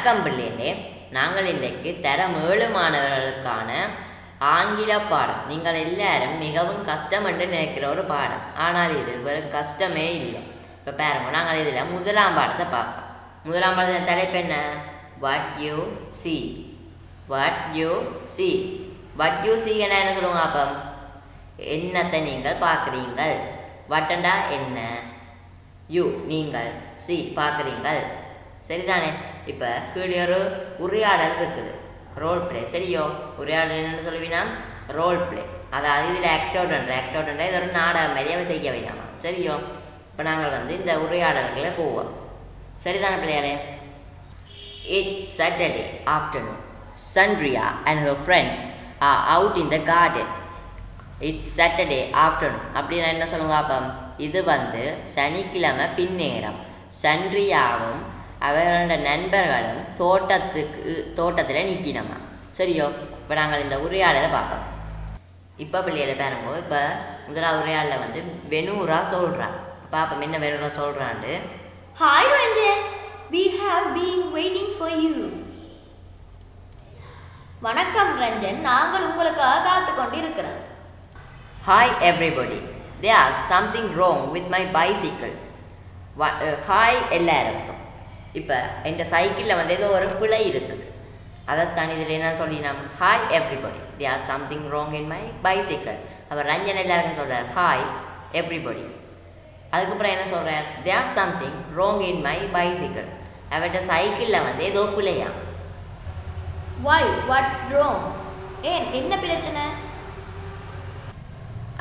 வணக்கம் பிள்ளைகளே, நாங்கள் இன்றைக்கு தரம் 7 மாணவர்களுக்கான ஆங்கில பாடம். நீங்கள் எல்லாரும் மிகவும் கஷ்டம் என்று நினைக்கிற ஒரு பாடம், ஆனால் இது வெறும் கஷ்டமே இல்லை. இப்போ பாருங்க, நாங்கள் இதில் முதலாம் பாடத்தை பார்ப்போம். முதலாம் பாடத்தின் தலைப்பு என்ன? What you see. What you see. What you see என்ன சொல்லுவாங்க? அப்போ என்னத்தை நீங்கள் பார்க்குறீங்கள். வட்டண்டா என்ன, யூ நீங்கள், சி பார்க்குறீங்கள், சரிதானே? இப்போ கீழே ஒரு உரையாடல் இருக்குது, ரோல் பிளே. சரியோ? உரையாடல் என்னென்னு சொல்லுவீங்கன்னா ரோல் பிளே. அதாவது இதில் ஆக்டோடன்ட் இது ஒரு நாடகம் மாதிரியாவே செய்ய வேண்டாமா? சரியோ? இப்போ நாங்கள் இந்த உரையாடல்களை போவோம். சரிதானே பிள்ளையாரே? It's Saturday afternoon. Sandria and her friends are out in the garden. It's Saturday afternoon. அப்படின்னா என்ன சொல்லுங்க? அப்போ இது சனிக்கிழமை பின்னேரம். சன்ரியாவும் அவர்களோட நண்பர்களும் தோட்டத்தில் நிற்கினோமா? சரியோ? இப்போ நாங்கள் இந்த உரையாடலை பார்ப்போம். இப்போ பிள்ளைகளை பாருங்க, இப்போ முதலாவது உரையாடலில் வெனூரா சொல்கிறான். பாப்போம் என்ன வெனூரா சொல்கிறான்ட்டு. Hi Ranjan, we have been waiting for you. வணக்கம் ரஞ்சன், நாங்கள் உங்களுக்காக காத்து கொண்டு இருக்கிறோம். Hi everybody, there's something wrong with my bicycle. Hi எல்லாருக்கும். இப்போ இந்த சைக்கிளில் ஏதோ ஒரு பிழை இருக்குது. அதைத்தான் இதில் என்ன சொல்லினோம்? Hi everybody, there something wrong in my bicycle. அவர் ரஞ்சன் எல்லாருக்கும் சொல்கிறார் ஹாய் எவ்ரிபடி. அதுக்கப்புறம் என்ன சொல்கிறார்? There something wrong in my bicycle. அவர்கிட்ட சைக்கிளில் ஏதோ பிழையா. Why? What's wrong? ஏன் என்ன பிரச்சனை?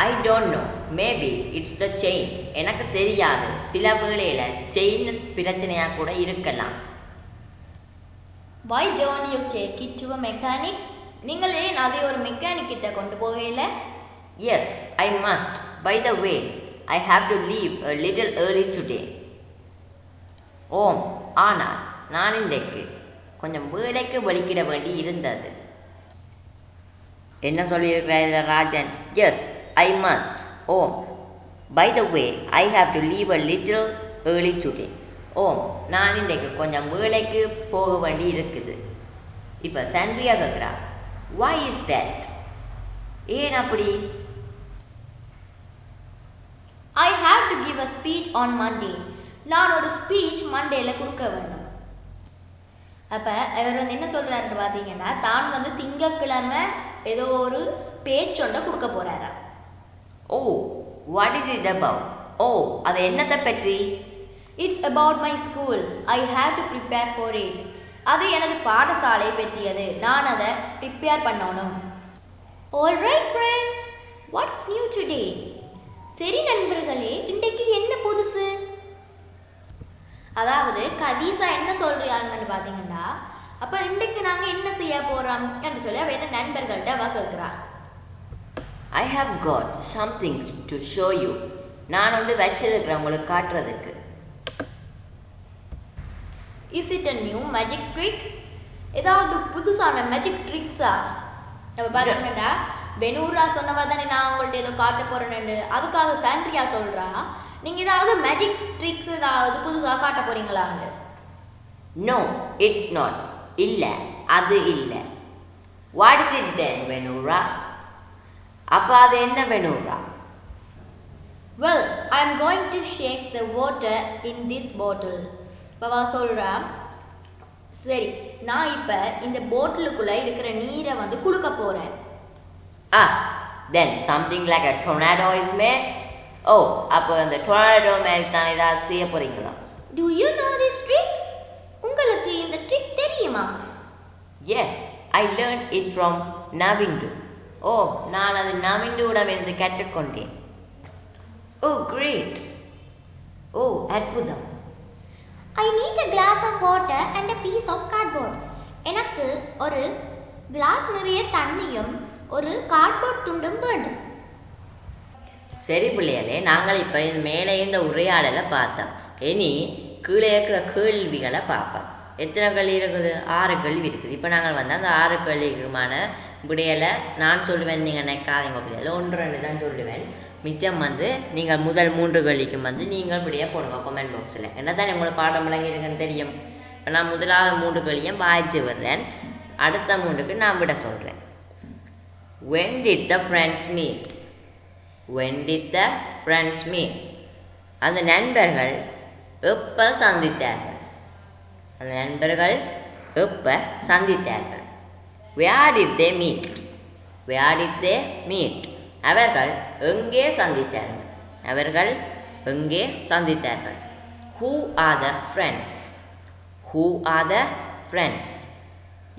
I don't know. Maybe it's the chain. எனக்கு தெரியாது, சில வேளையில் செயின் பிரச்சனையாக கூட இருக்கலாம். Why don't you take it to a mechanic? நீங்கள் ஏன் அதை ஒரு மெக்கானிக் கிட்ட கொண்டு போகல? Yes, I must. By the way, I have to leave a little early today. ஓம், ஆனால் நான் இன்றைக்கு கொஞ்சம் வேலைக்கு வலிக்கிட வேண்டி இருந்தது. என்ன சொல்லியிருக்கிறார் Rajan? Yes, I must. Oh, by the way, I have to leave a little early today. Oh, நான் இன்றைக்கு கொஞ்சம் வேலைக்கு போக வேண்டி இருக்குது. இப்போ சன்ரியா கேட்குறா, why is that? ஏன் அப்படி? I have to give a speech on Monday. நான் ஒரு ஸ்பீச் மண்டேல கொடுக்க வேண்டும். அப்போ அவர் என்ன சொல்கிறாருன்னு பார்த்தீங்கன்னா, தான் திங்கக்கிழமை ஏதோ ஒரு பேச்சொண்டை கொடுக்க போகிறாரா. Oh, what is it about? Oh, அது என்னத்தை பற்றி? It's about my school. I have to prepare for it. அது எனது பாடசாலை பற்றியது, நான் அதை ப்ரிப்பேர் பண்ணணும். All right friends, what's new today? சரி நண்பர்களே, இன்றைக்கு என்ன புதுசு? அதாவது கதீசா என்ன சொல்றாங்கன்னு பார்த்தீங்கன்னா, அப்போ இன்றைக்கு நாங்கள் என்ன செய்ய போகிறோம் என்று சொல்லி அவ என்ன நண்பர்கள்ட்ட அவ கேட்குறா. I have got something to show you. நான் வச்சிருக்கிறேன் உங்களுக்கு காட்டுறதுக்கு. Is it a new magic trick? ஏதாவது புதுசான மேஜிக் ட்ரிக்ஸா? நம்ம பார்த்தீங்கன்னா வெனூரா சொன்னவா தானே நான் உங்கள்ட்ட ஏதோ காட்ட போறேன்னு, அதுக்காக சாண்ட்ரியா சொல்றா நீங்கள் ஏதாவது மேஜிக் ட்ரிக்ஸ் ஏதாவது புதுசாக காட்ட போறீங்களான்னு. No, it's not. இல்லை, அது இல்லை. What is it then, வெனூரா? அப்போ அது என்ன வெனூரா? Well, I'm going to shake the water in this bottle. Baba சொல்கிறா, சரி நான் இப்போ இந்த போட்டிலுக்குள்ளே இருக்கிற நீரை கொடுக்க போகிறேன். Then something like a tornado is made. Oh, அப்போ அந்த டொர்னாடோ மாதிரி தானே ஏதாவது செய்ய போகிறீங்களா? Do you know this trick? உங்களுக்கு இந்த ட்ரிக் தெரியுமா? Yes, I learned it from Navindu. ஓ, நான் அது நவிண்டுவிடமிருந்து கற்றுக்கொண்டேன். ஓ, கிரேட். ஓ, அற்புதம். I need a glass of water and a piece of cardboard. எனக்கு ஒரு கிளாஸ் நிறைய தண்ணியும் ஒரு கார்ட்போர்ட் துண்டும் வேண்டும். சரி பிள்ளைகளே, நாங்கள் இப்போ மேலே இந்த உரையாடலை பார்த்தோம். இனி கீழே இருக்கிற கேள்விகளை பார்ப்போம். எத்தனை கேள்வி இருக்குது? 6 கேள்வி இருக்குது. இப்போ நாங்கள் அந்த 6 கேள்விக்குமான விடையலை நான் சொல்லுவேன், நீங்கள் நினைக்காதீங்க பிள்ளைகளை. 1-2 தான் சொல்லுவேன். மிச்சம் நீங்கள் முதல் 3 கேள்விக்கும் நீங்கள் விடையை போடுங்க கமெண்ட் பாக்ஸில். என்ன தானே உங்களுக்கு பாடம் விளங்கியிருக்குன்னு தெரியும். இப்போ நான் முதலாவது 3 கேள்வியும் வாய்ச்சி விடுறேன், அடுத்த 3க்கு நான் விட சொல்கிறேன். When did the friends meet? When did the friends meet? அந்த நண்பர்கள் எப்போ சந்தித்தார்கள்? அந்த நண்பர்கள் எப்போ சந்தித்தார்கள்? Where did they meet? Where did they meet? அவர்கள் எங்கே சந்தித்தார்கள்? அவர்கள் எங்கே சந்தித்தார்கள்? Who are the friends? Who are the friends?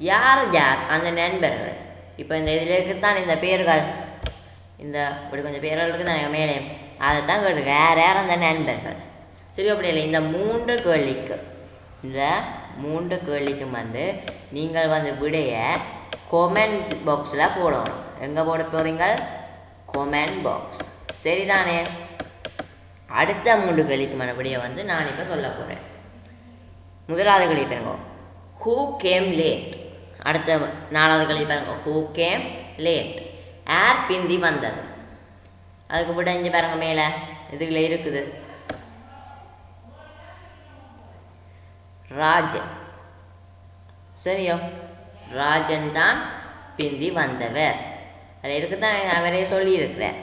யார் யார் அந்த நண்பர்கள்? இப்போ இந்த இதில் இருக்குத்தான் இந்த பேர்கள், இந்த இப்படி கொஞ்சம் பேர்கள் இருக்குது தான் மேலே, அதை தான் கேட்டுருக்க யார் யார் அந்த நண்பர்கள். சரி, அப்படி இல்லை, இந்த 3 கேள்விக்கும் வந்து நீங்கள் வந்து விடைய கொமெண்ட் பாக்ஸில் போடணும். எங்கே போட போகிறீங்க? Comment box. சரிதானே? அடுத்த 3 கேள்விக்கு மறுபடியும் வந்து நான் இப்போ சொல்ல போகிறேன். முதலாவது கேள்வி பாருங்க, ஹூ கேம் லேட். அடுத்த 4வது கேள்வி பாருங்க, ஹூ கேம் லேட். யார் பிந்தி வந்தது? அதுக்கு விட இங்கே பாருங்க மேலே இதுல இருக்குது ராஜன். சரியோ, ராஜன் தான் பிந்தி வந்தவர். அதில் இருக்குதான் அவரே சொல்லியிருக்கிறார்.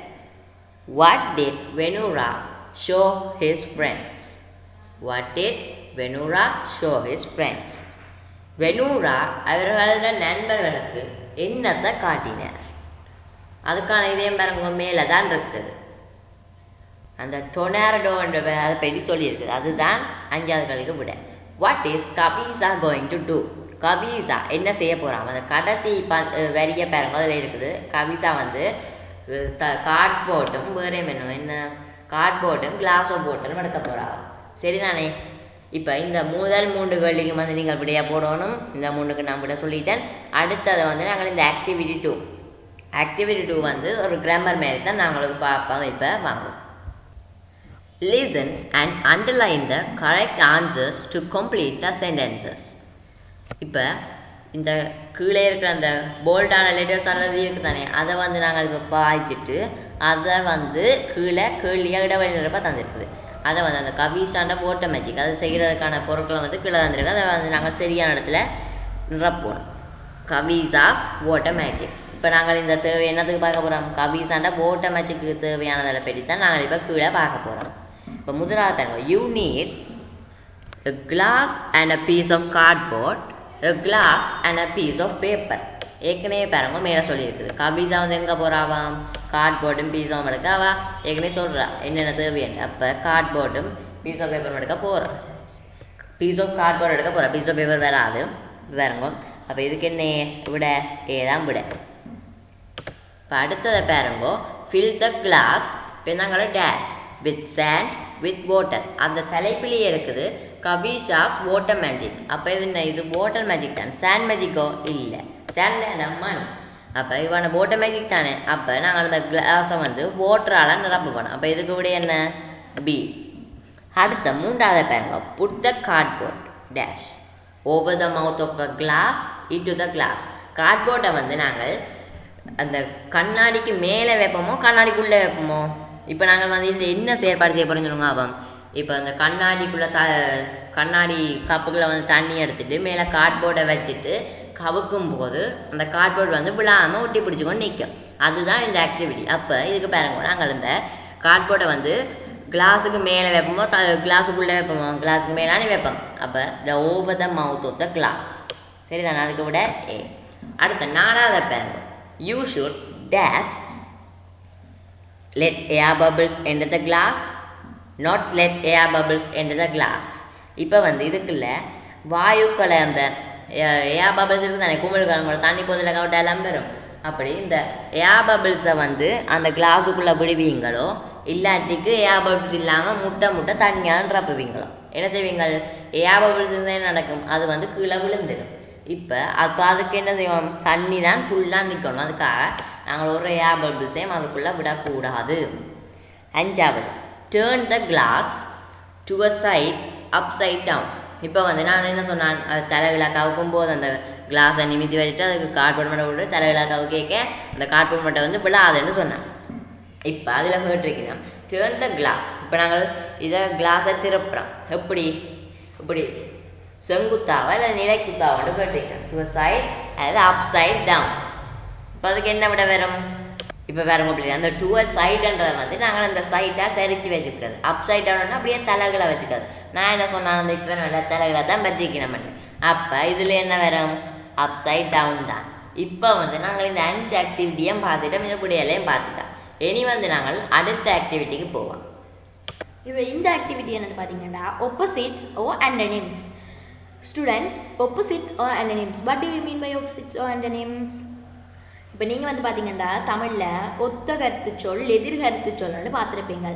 What did Venura show his friends? What did Venura show his friends? வெனூரா அவர்களோட நண்பர்களுக்கு என்னத்தை காட்டினார்? அதுக்கான இதயம் பாருங்க மேலே தான் இருக்குது. அந்த டொனார்டோன்ற அதை பற்றி சொல்லியிருக்குது. அதுதான் 5வது கேள்விக்கு விட. வாட் இஸ் கபீசா கோயிங் டு டூ? கபீசா என்ன செய்ய போகிறான்? அந்த கடைசி வரிய பாருங்க அதில் இருக்குது. கபீசா வந்து கார்ட்போர்டும் வேறே என்ன கார்ட்போர்டும் கிளாஸோ போட்டும் எடுக்க போகிறா. சரிதானே? இப்போ இந்த முதல் 3 கேள்விக்கு வந்து நீங்கள் விடையாக போடணும். இந்த 3க்கு நான் விட சொல்லிட்டேன். அடுத்ததை வந்து நாங்கள் இந்த ஆக்டிவிட்டி 2 வந்து ஒரு கிராமர் மாரி தான் நாங்களுக்கு பார்ப்போம். இப்போ வாங்க. Listen and underline the correct answers to complete the sentences. இப்போ இந்த கீழே இருக்கிற அந்த போல்டான லெட்டர்ஸ் அல்லது இருக்குது தானே, அதை வந்து நாங்கள் இப்போ பாய்ச்சிட்டு அதை வந்து கீழே கேள்வியாக இடைவெளி நிரப்ப தந்துருக்குது. அதை வந்து அந்த கபீசாண்ட போட்ட மேஜிக் அதை செய்கிறதுக்கான பொருட்களை வந்து கீழே தந்துருக்கு. அதை வந்து நாங்கள் சரியான இடத்துல நிரப்பணும். கபீசாஸ் வாட்டர் மேஜிக். இப்போ நாங்கள் இந்த தேவை என்னத்துக்கு பார்க்க போகிறோம்? கபீசாண்ட வாட்டர் மேஜிக்கு தேவையானதை பற்றி தான் நாங்கள் இப்போ கீழே பார்க்க போகிறோம். இப்போ முதலாவது தருங்க, you need a glass and a piece of cardboard, a glass and a piece of paper. ஏற்கனவே பாருங்க மேலே சொல்லியிருக்குது. கபீஸா வந்து எங்கே போகிறாவாம்? கார்ட்போர்டும் பீஸாவும் எடுக்க அவள் ஏற்கனவே சொல்கிறா என்னென்ன தேவையான. அப்போ கார்ட்போர்டும் பீஸ் ஆஃப் பேப்பரும் எடுக்க போகிறோம். பீஸ் ஆஃப் கார்ட்போர்டு எடுக்க போகிறோம். பீஸ் ஆஃப் பேப்பர் வராது பாருங்க. அப்போ இதுக்கு என்ன விட? ஏதான் விட. இப்போ அடுத்ததை பாருங்கோ, ஃபில் த கிளாஸ் பெண்ணாங்கள dash with sand with water. அந்த தலைப்பிலேயே இருக்குது கபீஷாஸ் வாட்டர் மேஜிக். அப்போ இது என்ன? இது வாட்டர் மேஜிக் தான். சேண்ட் மேஜிக்கோ இல்லை, சேண்ட் மண். அப்போ இவன வாட்டர் மேஜிக் தானே. அப்போ நாங்கள் அந்த கிளாஸை வந்து வாட்டரால் நிரப்பணும். அப்போ இதுக்கு விட என்ன? பி. அடுத்த 3வது பாருங்க, put the cardboard dash over the mouth of a glass into the glass. கார்ட்போர்டை வந்து நாங்கள் அந்த கண்ணாடிக்கு மேலே வைப்போமோ கண்ணாடிக்குள்ளே வைப்போமோ? இப்போ நாங்கள் வந்து இந்த என்ன செயற்பாடு செய்ய போகிறோம்னு சொல்லுங்க. ஆபம் இப்போ அந்த கண்ணாடிக்குள்ளே கண்ணாடி கப்புகளை வந்து தண்ணி எடுத்துகிட்டு மேலே கார்ட்போர்டை வச்சுட்டு கவுக்கும் போது அந்த கார்ட்போர்ட் வந்து விழாமல் ஒட்டி பிடிச்சிக்கொண்டு நிற்கும். அதுதான் இந்த ஆக்டிவிட்டி. அப்போ இதுக்கு பாருங்க, நாங்கள் இந்த கார்ட்போர்டை வந்து கிளாஸுக்கு மேலே வைப்போமோ கிளாஸுக்குள்ளே வைப்போமோ? கிளாஸுக்கு மேலானே வைப்போம். அப்போ the over the mouth of the glass. சரிதானே? அதுக்கு விட ஏ. அடுத்த 4வது பாருங்க, you should dash let air bubbles enter the glass, not let air bubbles enter the glass. இப்போ வந்து இதுக்குள்ள வாயுக்களை அந்த ஏர் பபிள்ஸ் இருக்குது தானே, குமிழ்களோட தண்ணி போதில் கவுட்டாலாம் வரும். அப்படி இந்த ஏர் பபிள்ஸை வந்து அந்த கிளாஸுக்குள்ளே விடுவீங்களோ இல்லாட்டிக்கு ஏர் பபிள்ஸ் இல்லாமல் முட்டை தண்ணியாக நிரப்புவீங்களோ என்ன செய்வீங்க? ஏர் பபிள்ஸ் இருந்தால் நடக்கும், அது வந்து கீழே விழுந்துடும். இப்போ அதுக்கு என்ன செய்யணும்? தண்ணி தான் ஃபுல்லாக நிற்கணும். அதுக்காக நாங்கள் ஒரு ஏர் பபிள்ஸையும் அதுக்குள்ளே விடக்கூடாது. 5வது, turn the glass to a side upside down. இப்போ வந்து நான் என்ன சொன்னேன்? அது தலைவிழா கவுக்கும் போது அந்த கிளாஸை நிமித்தி வச்சுட்டு அதுக்கு கார்ட்போர்ட் மட்டை விட்டு தலைவிழா கவு கேட்க அந்த கார்ட்போர்ட் மட்டை வந்து விழாதுன்னு சொன்னேன். இப்போ அதில் கேட்டிருக்கணும் டேர்ன் த கிளாஸ். இப்போ நாங்கள் இதை கிளாஸை திருப்புறோம். எப்படி செங்குத்தாவா இல்லை நிலைக்குத்தாவான்னு கேட்டிருக்கேன். டு சைட் அது அப் சைட் டவுன். இப்போ அதுக்கு என்ன விட வரும்? இப்போ வேற பிள்ளைங்க அந்த டு சைடுன்றதை வந்து நாங்கள் அந்த சைட்டாக சரிச்சு வச்சுக்கிறது. அப் சைட் டவுன்னா அப்படியே தலைகளை வச்சுக்கிறது. நான் என்ன சொன்னாலும் அந்த எக்ஸ்பிளைன் தலைகளை தான் வச்சுக்கணும். அப்போ இதில் என்ன வரும்? அப் சைட் டவுன் தான். இப்போ வந்து நாங்கள் இந்த 5 ஆக்டிவிட்டியும் பார்த்துட்டோம், இந்த புடியலையும் பார்த்துட்டோம். இனி வந்து நாங்கள் அடுத்த ஆக்டிவிட்டிக்கு போவோம். இப்போ இந்த ஆக்டிவிட்டி என்னென்னு பார்த்தீங்கன்னா opposites or antonyms. Student, opposites or antonyms. What do you mean by opposites or antonyms? இப்போ நீங்கள் வந்து பார்த்தீங்கன்னா தமிழில் ஒத்த கருத்து சொல் எதிர்கருத்து சொல்லுன்னு பார்த்துருப்பீங்க.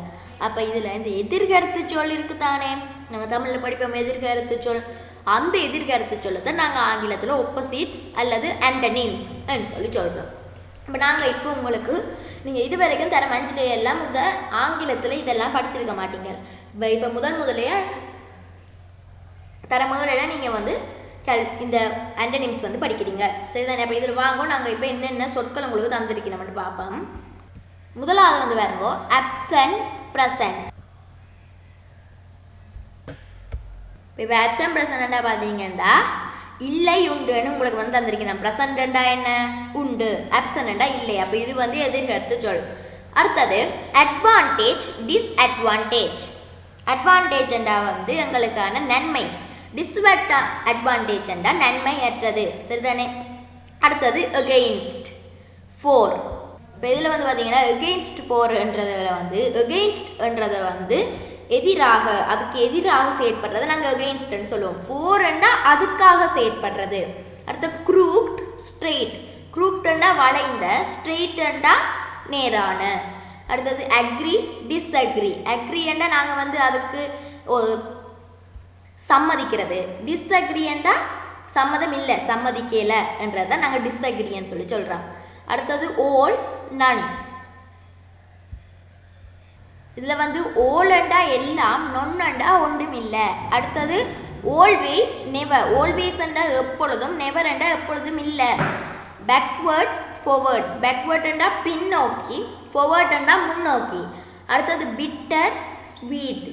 அப்போ இதில் இந்த எதிர்கருத்து சொல் இருக்குதானே, நாங்கள் தமிழில் படிப்போம் எதிர்கருத்து சொல். அந்த எதிர்கருத்து சொல்லை தான் நாங்கள் ஆங்கிலத்தில் opposites அல்லது antonyms சொல்லி சொல்கிறோம். இப்போ நாங்கள் இப்போ உங்களுக்கு நீங்கள் இது வரைக்கும் தர மஞ்சள் எல்லாம் இந்த ஆங்கிலத்தில் இதெல்லாம் படிச்சிருக்க மாட்டீங்க. இப்போ முதலையே தர முதலில் நீங்கள் வந்து இந்த ஆண்டனிம்ஸ் வந்து படிக்கிறீங்க, சரிதானே? அப்போ இதில் வாங்கோ, நாங்கள் இப்போ என்னென்ன சொற்கள் உங்களுக்கு தந்திருக்கணும் மட்டும் பார்ப்போம். முதலாவது வந்து வேறுங்கோ absent present. இப்போ absent present பார்த்தீங்கன்னா இல்லை உண்டுன்னு உங்களுக்கு வந்து தந்திருக்கணும். ப்ரெசன்டா என்ன? உண்டு. absent இல்லை. அப்போ இது வந்து எதிர்கருத்து சொல். அடுத்தது advantage disadvantage. அட்வான்டேஜ்ண்டா வந்து எங்களுக்கான நன்மை, டிஸ்அட்வான்டேஜ் என்றால் நன்மையற்றது, சரிதானே? அடுத்தது against for. இப்போ இதில் வந்து பார்த்தீங்கன்னா against forன்றதில் வந்து againstன்றதை வந்து எதிராக, அதுக்கு எதிராக செயற்படுறதை நாங்கள் againstன்னு சொல்லுவோம். forன்னா அதுக்காக செயற்படுறது. அடுத்து crooked straight. crookedண்டா வளைந்த, straightண்டா நேரான. அடுத்தது agree disagree. agreeண்டா நாங்கள் வந்து அதுக்கு சம்மதிக்கிறது, டிஸ்அக்ரியண்டா சம்மதம் இல்லை, சம்மதிக்கல என்றதை நாங்கள் டிஸ்அக்ரியன்னு சொல்லி சொல்கிறோம். அடுத்தது all none. இதில் வந்து ஓல்ண்டா எல்லாம், நொன்னண்டா ஒன்றும் இல்லை. அடுத்தது always never. alwaysண்டா எப்பொழுதும், நெவர்ண்டா எப்பொழுதும் இல்லை. backward forward. backwardண்டா பின்னோக்கி, forwardண்டா முன்னோக்கி. அடுத்தது bitter sweet.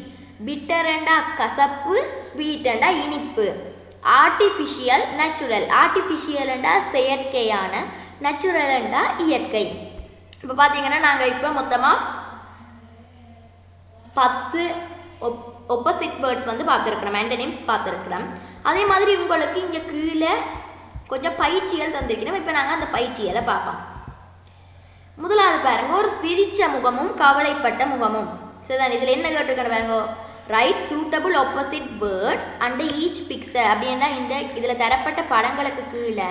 பிட்டர்ண்டா கசப்பு, ஸ்வீட்டண்டா இனிப்பு. Artificial natural. ஆர்டிஃபிஷியல்ண்டா செயற்கையான, நேச்சுரல்ண்டா இயற்கை. இப்போ பார்த்தீங்கன்னா நாங்கள் இப்போ மொத்தமாக 10 opposite வேர்ட்ஸ் வந்து பார்த்துருக்குறோம், ஆண்டனிம்ஸ் பார்த்துருக்குறோம். அதே மாதிரி உங்களுக்கு இங்கே கீழே கொஞ்சம் பயிற்சிகள் தந்திருக்கிறோம். இப்போ நாங்கள் அந்த பயிற்சிகளை பார்ப்போம். முதலாவது பாருங்க, ஒரு சிரிச்ச முகமும் கவலைப்பட்ட முகமும். சரிதான், இதில் என்ன கேட்டிருக்கேன் பாருங்க, right suitable opposite words and each picture. அப்படின்னா இந்த இதில் தரப்பட்ட படங்களுக்கு கீழே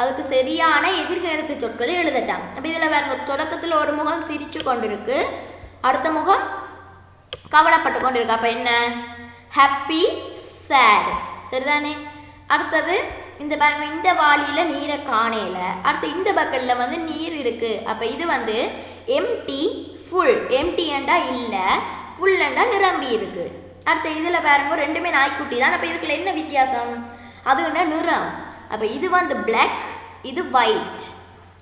அதுக்கு சரியான எதிர்கருத்து சொற்களை எழுதட்டாம். அப்போ இதில் பாருங்க, தொடக்கத்தில் ஒரு முகம் சிரிச்சு கொண்டிருக்கு, அடுத்த முகம் கவலைப்பட்டு கொண்டு இருக்கு. அப்போ என்ன? ஹாப்பி சேட், சரிதானே? அடுத்தது இந்த பாருங்க, இந்த வாளியில் நீரை காணையில், அடுத்து இந்த பக்கெட்டில் வந்து நீர் இருக்கு. அப்போ இது வந்து எம்டி ஃபுல். எம்டிண்டா இல்லை, ஃபுல்லண்டா நிரம்பி இருக்கு. அடுத்து இதில் பாருங்க, ரெண்டுமே நாய்க்குட்டி தான். அப்போ இதுக்குள்ள என்ன வித்தியாசம்? அதுன்னா நிறம். அப்போ இது வந்து பிளாக், இது ஒயிட்.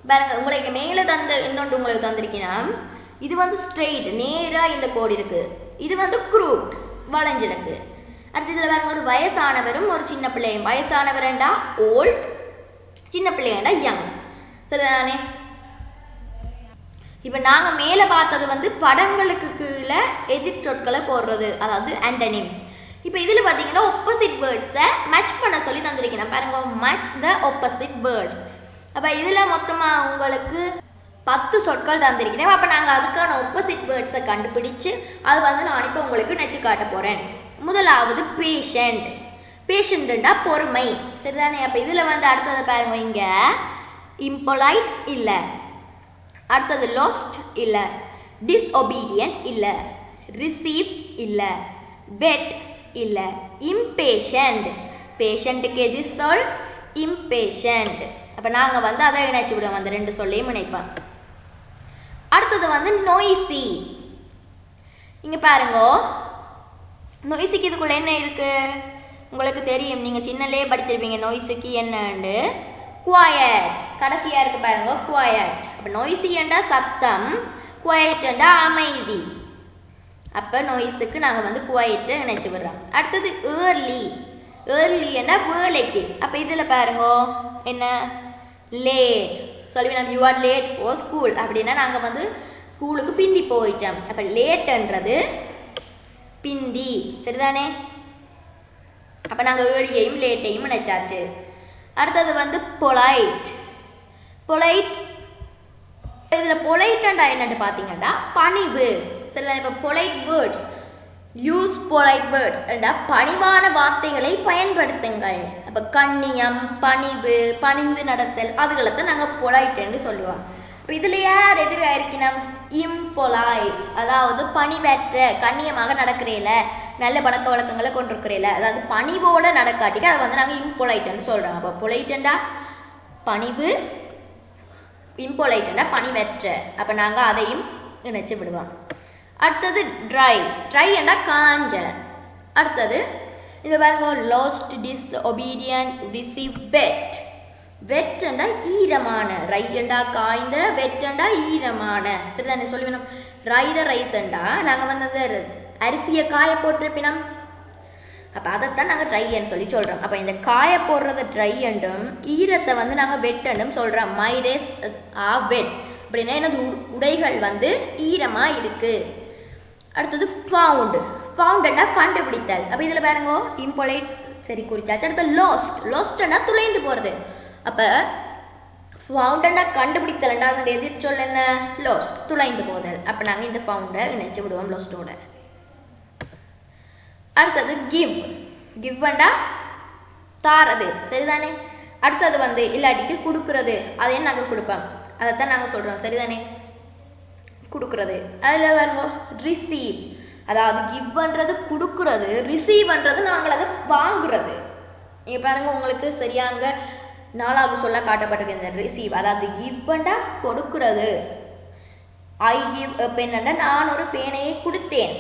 பாருங்க, உங்களுக்கு மேலே இன்னொன்று உங்களுக்கு தந்திருக்கீங்கன்னா, இது வந்து ஸ்ட்ரெயிட் நேராக இந்த கோடு இருக்கு, இது வந்து க்ரூட் வளைஞ்சிருக்கு. அடுத்து இதில் பாருங்க, ஒரு வயசானவரும் ஒரு சின்ன பிள்ளையும். வயசானவரண்டா ஓல்ட், சின்ன பிள்ளையண்டா யங், சரிதானே? இப்போ நாங்கள் மேலே பார்த்தது வந்து படங்களுக்கு கீழே எதிர்ச்சொற்களை போடுறது, அதாவது ஆண்டனிம்ஸ். இப்போ இதில் பார்த்தீங்கன்னா ஆப்போசிட் வேர்ட்ஸை மேட்ச் பண்ண சொல்லி தந்திருக்கேன் பாருங்க, மேட்ச் த ஆப்போசிட் வேர்ட்ஸ். அப்போ இதில் மொத்தமாக உங்களுக்கு 10 சொற்கள் தந்திருக்கிறேன். அப்போ நாங்கள் அதுக்கான ஆப்போசிட் வேர்ட்ஸை கண்டுபிடிச்சு அது வந்து நான் இப்போ உங்களுக்கு நெச்சு காட்ட போகிறேன். முதலாவது பேஷண்ட். பேஷண்ட்டுண்டா பொறுமை, சரிதானே? அப்போ இதில் வந்து அடுத்தது பாருங்க, இங்கே இம்பொலைட் இல்லை, அடுத்தது லாஸ்ட் இல்லை, டிஸ்ஒபீடியன்ட் இல்லை, ரிசீவ் இல்லை, வெட் இல்லை, இம்பேஷண்ட். பேஷண்ட்டுக்கு எது சொல்? இம்பேஷண்ட். அப்போ நாங்கள் வந்து அதை இணைச்சி விடுவோம், அந்த 2 சொல்லையும் இணைப்போம். அடுத்தது வந்து நொய்சி. இங்கே பாருங்க, நொய்ஸுக்கு இதுக்குள்ளே என்ன இருக்குது உங்களுக்கு தெரியும், நீங்கள் சின்னலே படிச்சிருப்பீங்க நொய்ஸுக்கு என்னண்டு. குவாயட் கடைசியாக இருக்கு பாருங்க, குவாயட். அப்போ நொய்ஸியண்டா சத்தம், குவாயட்டண்டா அமைதி. அப்போ நொய்ஸுக்கு நாங்கள் வந்து குவாயட்டை இணைச்சி விடுறோம். அடுத்தது ஏர்லி. ஏர்லின்னா வேலைக்கு. அப்போ இதில் பாருங்க என்ன லேட் சொல்லுவேன். You are late for school அப்படின்னா நாங்கள் வந்து ஸ்கூலுக்கு பிந்தி போயிட்டோம். அப்போ லேட்டுன்றது பிந்தி, சரிதானே? அப்போ நாங்கள் ஏர்லியையும் லேட்டையும் நினைச்சாச்சு. அடுத்தது வந்து பொலைட். பொலைட் இதில் பொலைட்டண்டா என்னன்னு பார்த்தீங்கன்னா பணிவு, சரிதான்? இப்போ polite words use polite words என்றா பணிவான வார்த்தைகளை பயன்படுத்துங்கள். அப்போ கண்ணியம், பணிவு, பணிந்து நடத்தல் அதுகளை தான் நாங்கள் பொலைட்ன்னு சொல்லுவோம். இப்போ இதில் யார் எதிராக இருக்கணும்? இம்பொலைட், அதாவது பணிவற்ற, கண்ணியமாக நடக்கிறேல, நல்ல பழக்க வழக்கங்களை கொண்டிருக்கிறேல, அதாவது பணிவோட நடக்காட்டிக்கு அதை வந்து நாங்கள் இம்பொலைட்ன்னு சொல்கிறோம். அப்போ பொலைட்டண்டா பணிவு, இம்பொலைட்டண்டா பணிவற்ற. அப்போ நாங்கள் அதையும் இணைச்சு விடுவோம். அடுத்தது ட்ரை. ட்ரை என்றா காஞ்ச. அடுத்தது இது பாருங்க லாஸ்ட், டிஸ்ஒபீடியன்ட், ரிசீவ், வெட். வெட் என்றா ஈரமான, ரை என்றா காய்ந்த, வெட் என்றா ஈரமான, சரிதானே? சொல்லுவேணும். ரைத ரைஸ் என்றா நாங்கள் வந்து அந்த அரிசியை காய போட்டிருப்பினோம். அப்போ அதைத்தான் நாங்கள் ட்ரைன்னு சொல்லி சொல்கிறோம். அப்போ இந்த காய போடுறத ட்ரை என்றும் ஈரத்தை வந்து நாங்கள் வெட்டுன்னு சொல்கிறோம். மை ரேஸ் ஆர் வெட் அப்படின்னா எனது உடைகள் வந்து ஈரமாக இருக்குது. அடுத்தது ஃபவுண்ட். ஃபவுண்டுன்னா கண்டுபிடித்தல். அப்போ இதில் பாருங்க இம்பொலைட் சரி குறிச்சாச்சு. அடுத்து லாஸ்ட். லாஸ்ட்னா துளைந்து போகிறது. அப்போ ஃபவுண்டுன்னா கண்டுபிடித்தல்ண்டா அதோட எதிர் சொல் என்ன? லாஸ்ட், துளைந்து போதல். அப்போ நாங்கள் இந்த ஃபவுண்டை இணைச்சு விடுவோம் லாஸ்ட்டோட. அடுத்தது கிவ். கிவ்ண்டா தாரது, சரிதானே? அடுத்தது வந்து இல்லாட்டிக்கு கொடுக்கறது, அதையும் நாங்கள் கொடுப்போம். அதைத்தான் நாங்கள் சொல்கிறோம், சரிதானே? கொடுக்கறது. அதில் பாருங்க ரிசீவ், அதாவது கிவ்ன்றது கொடுக்கறது, ரிசீவ்ன்றது நாங்கள் அதை வாங்குறது. நீங்கள் பாருங்க உங்களுக்கு சரியாங்க 4வது சொல்ல காட்டப்பட்டிருக்கு இந்த ரிசீவ். அதாவது கிவ்ண்டா கொடுக்கறது. ஐ கிவ் எ பென், நான் ஒரு பேனையை கொடுத்தேன்.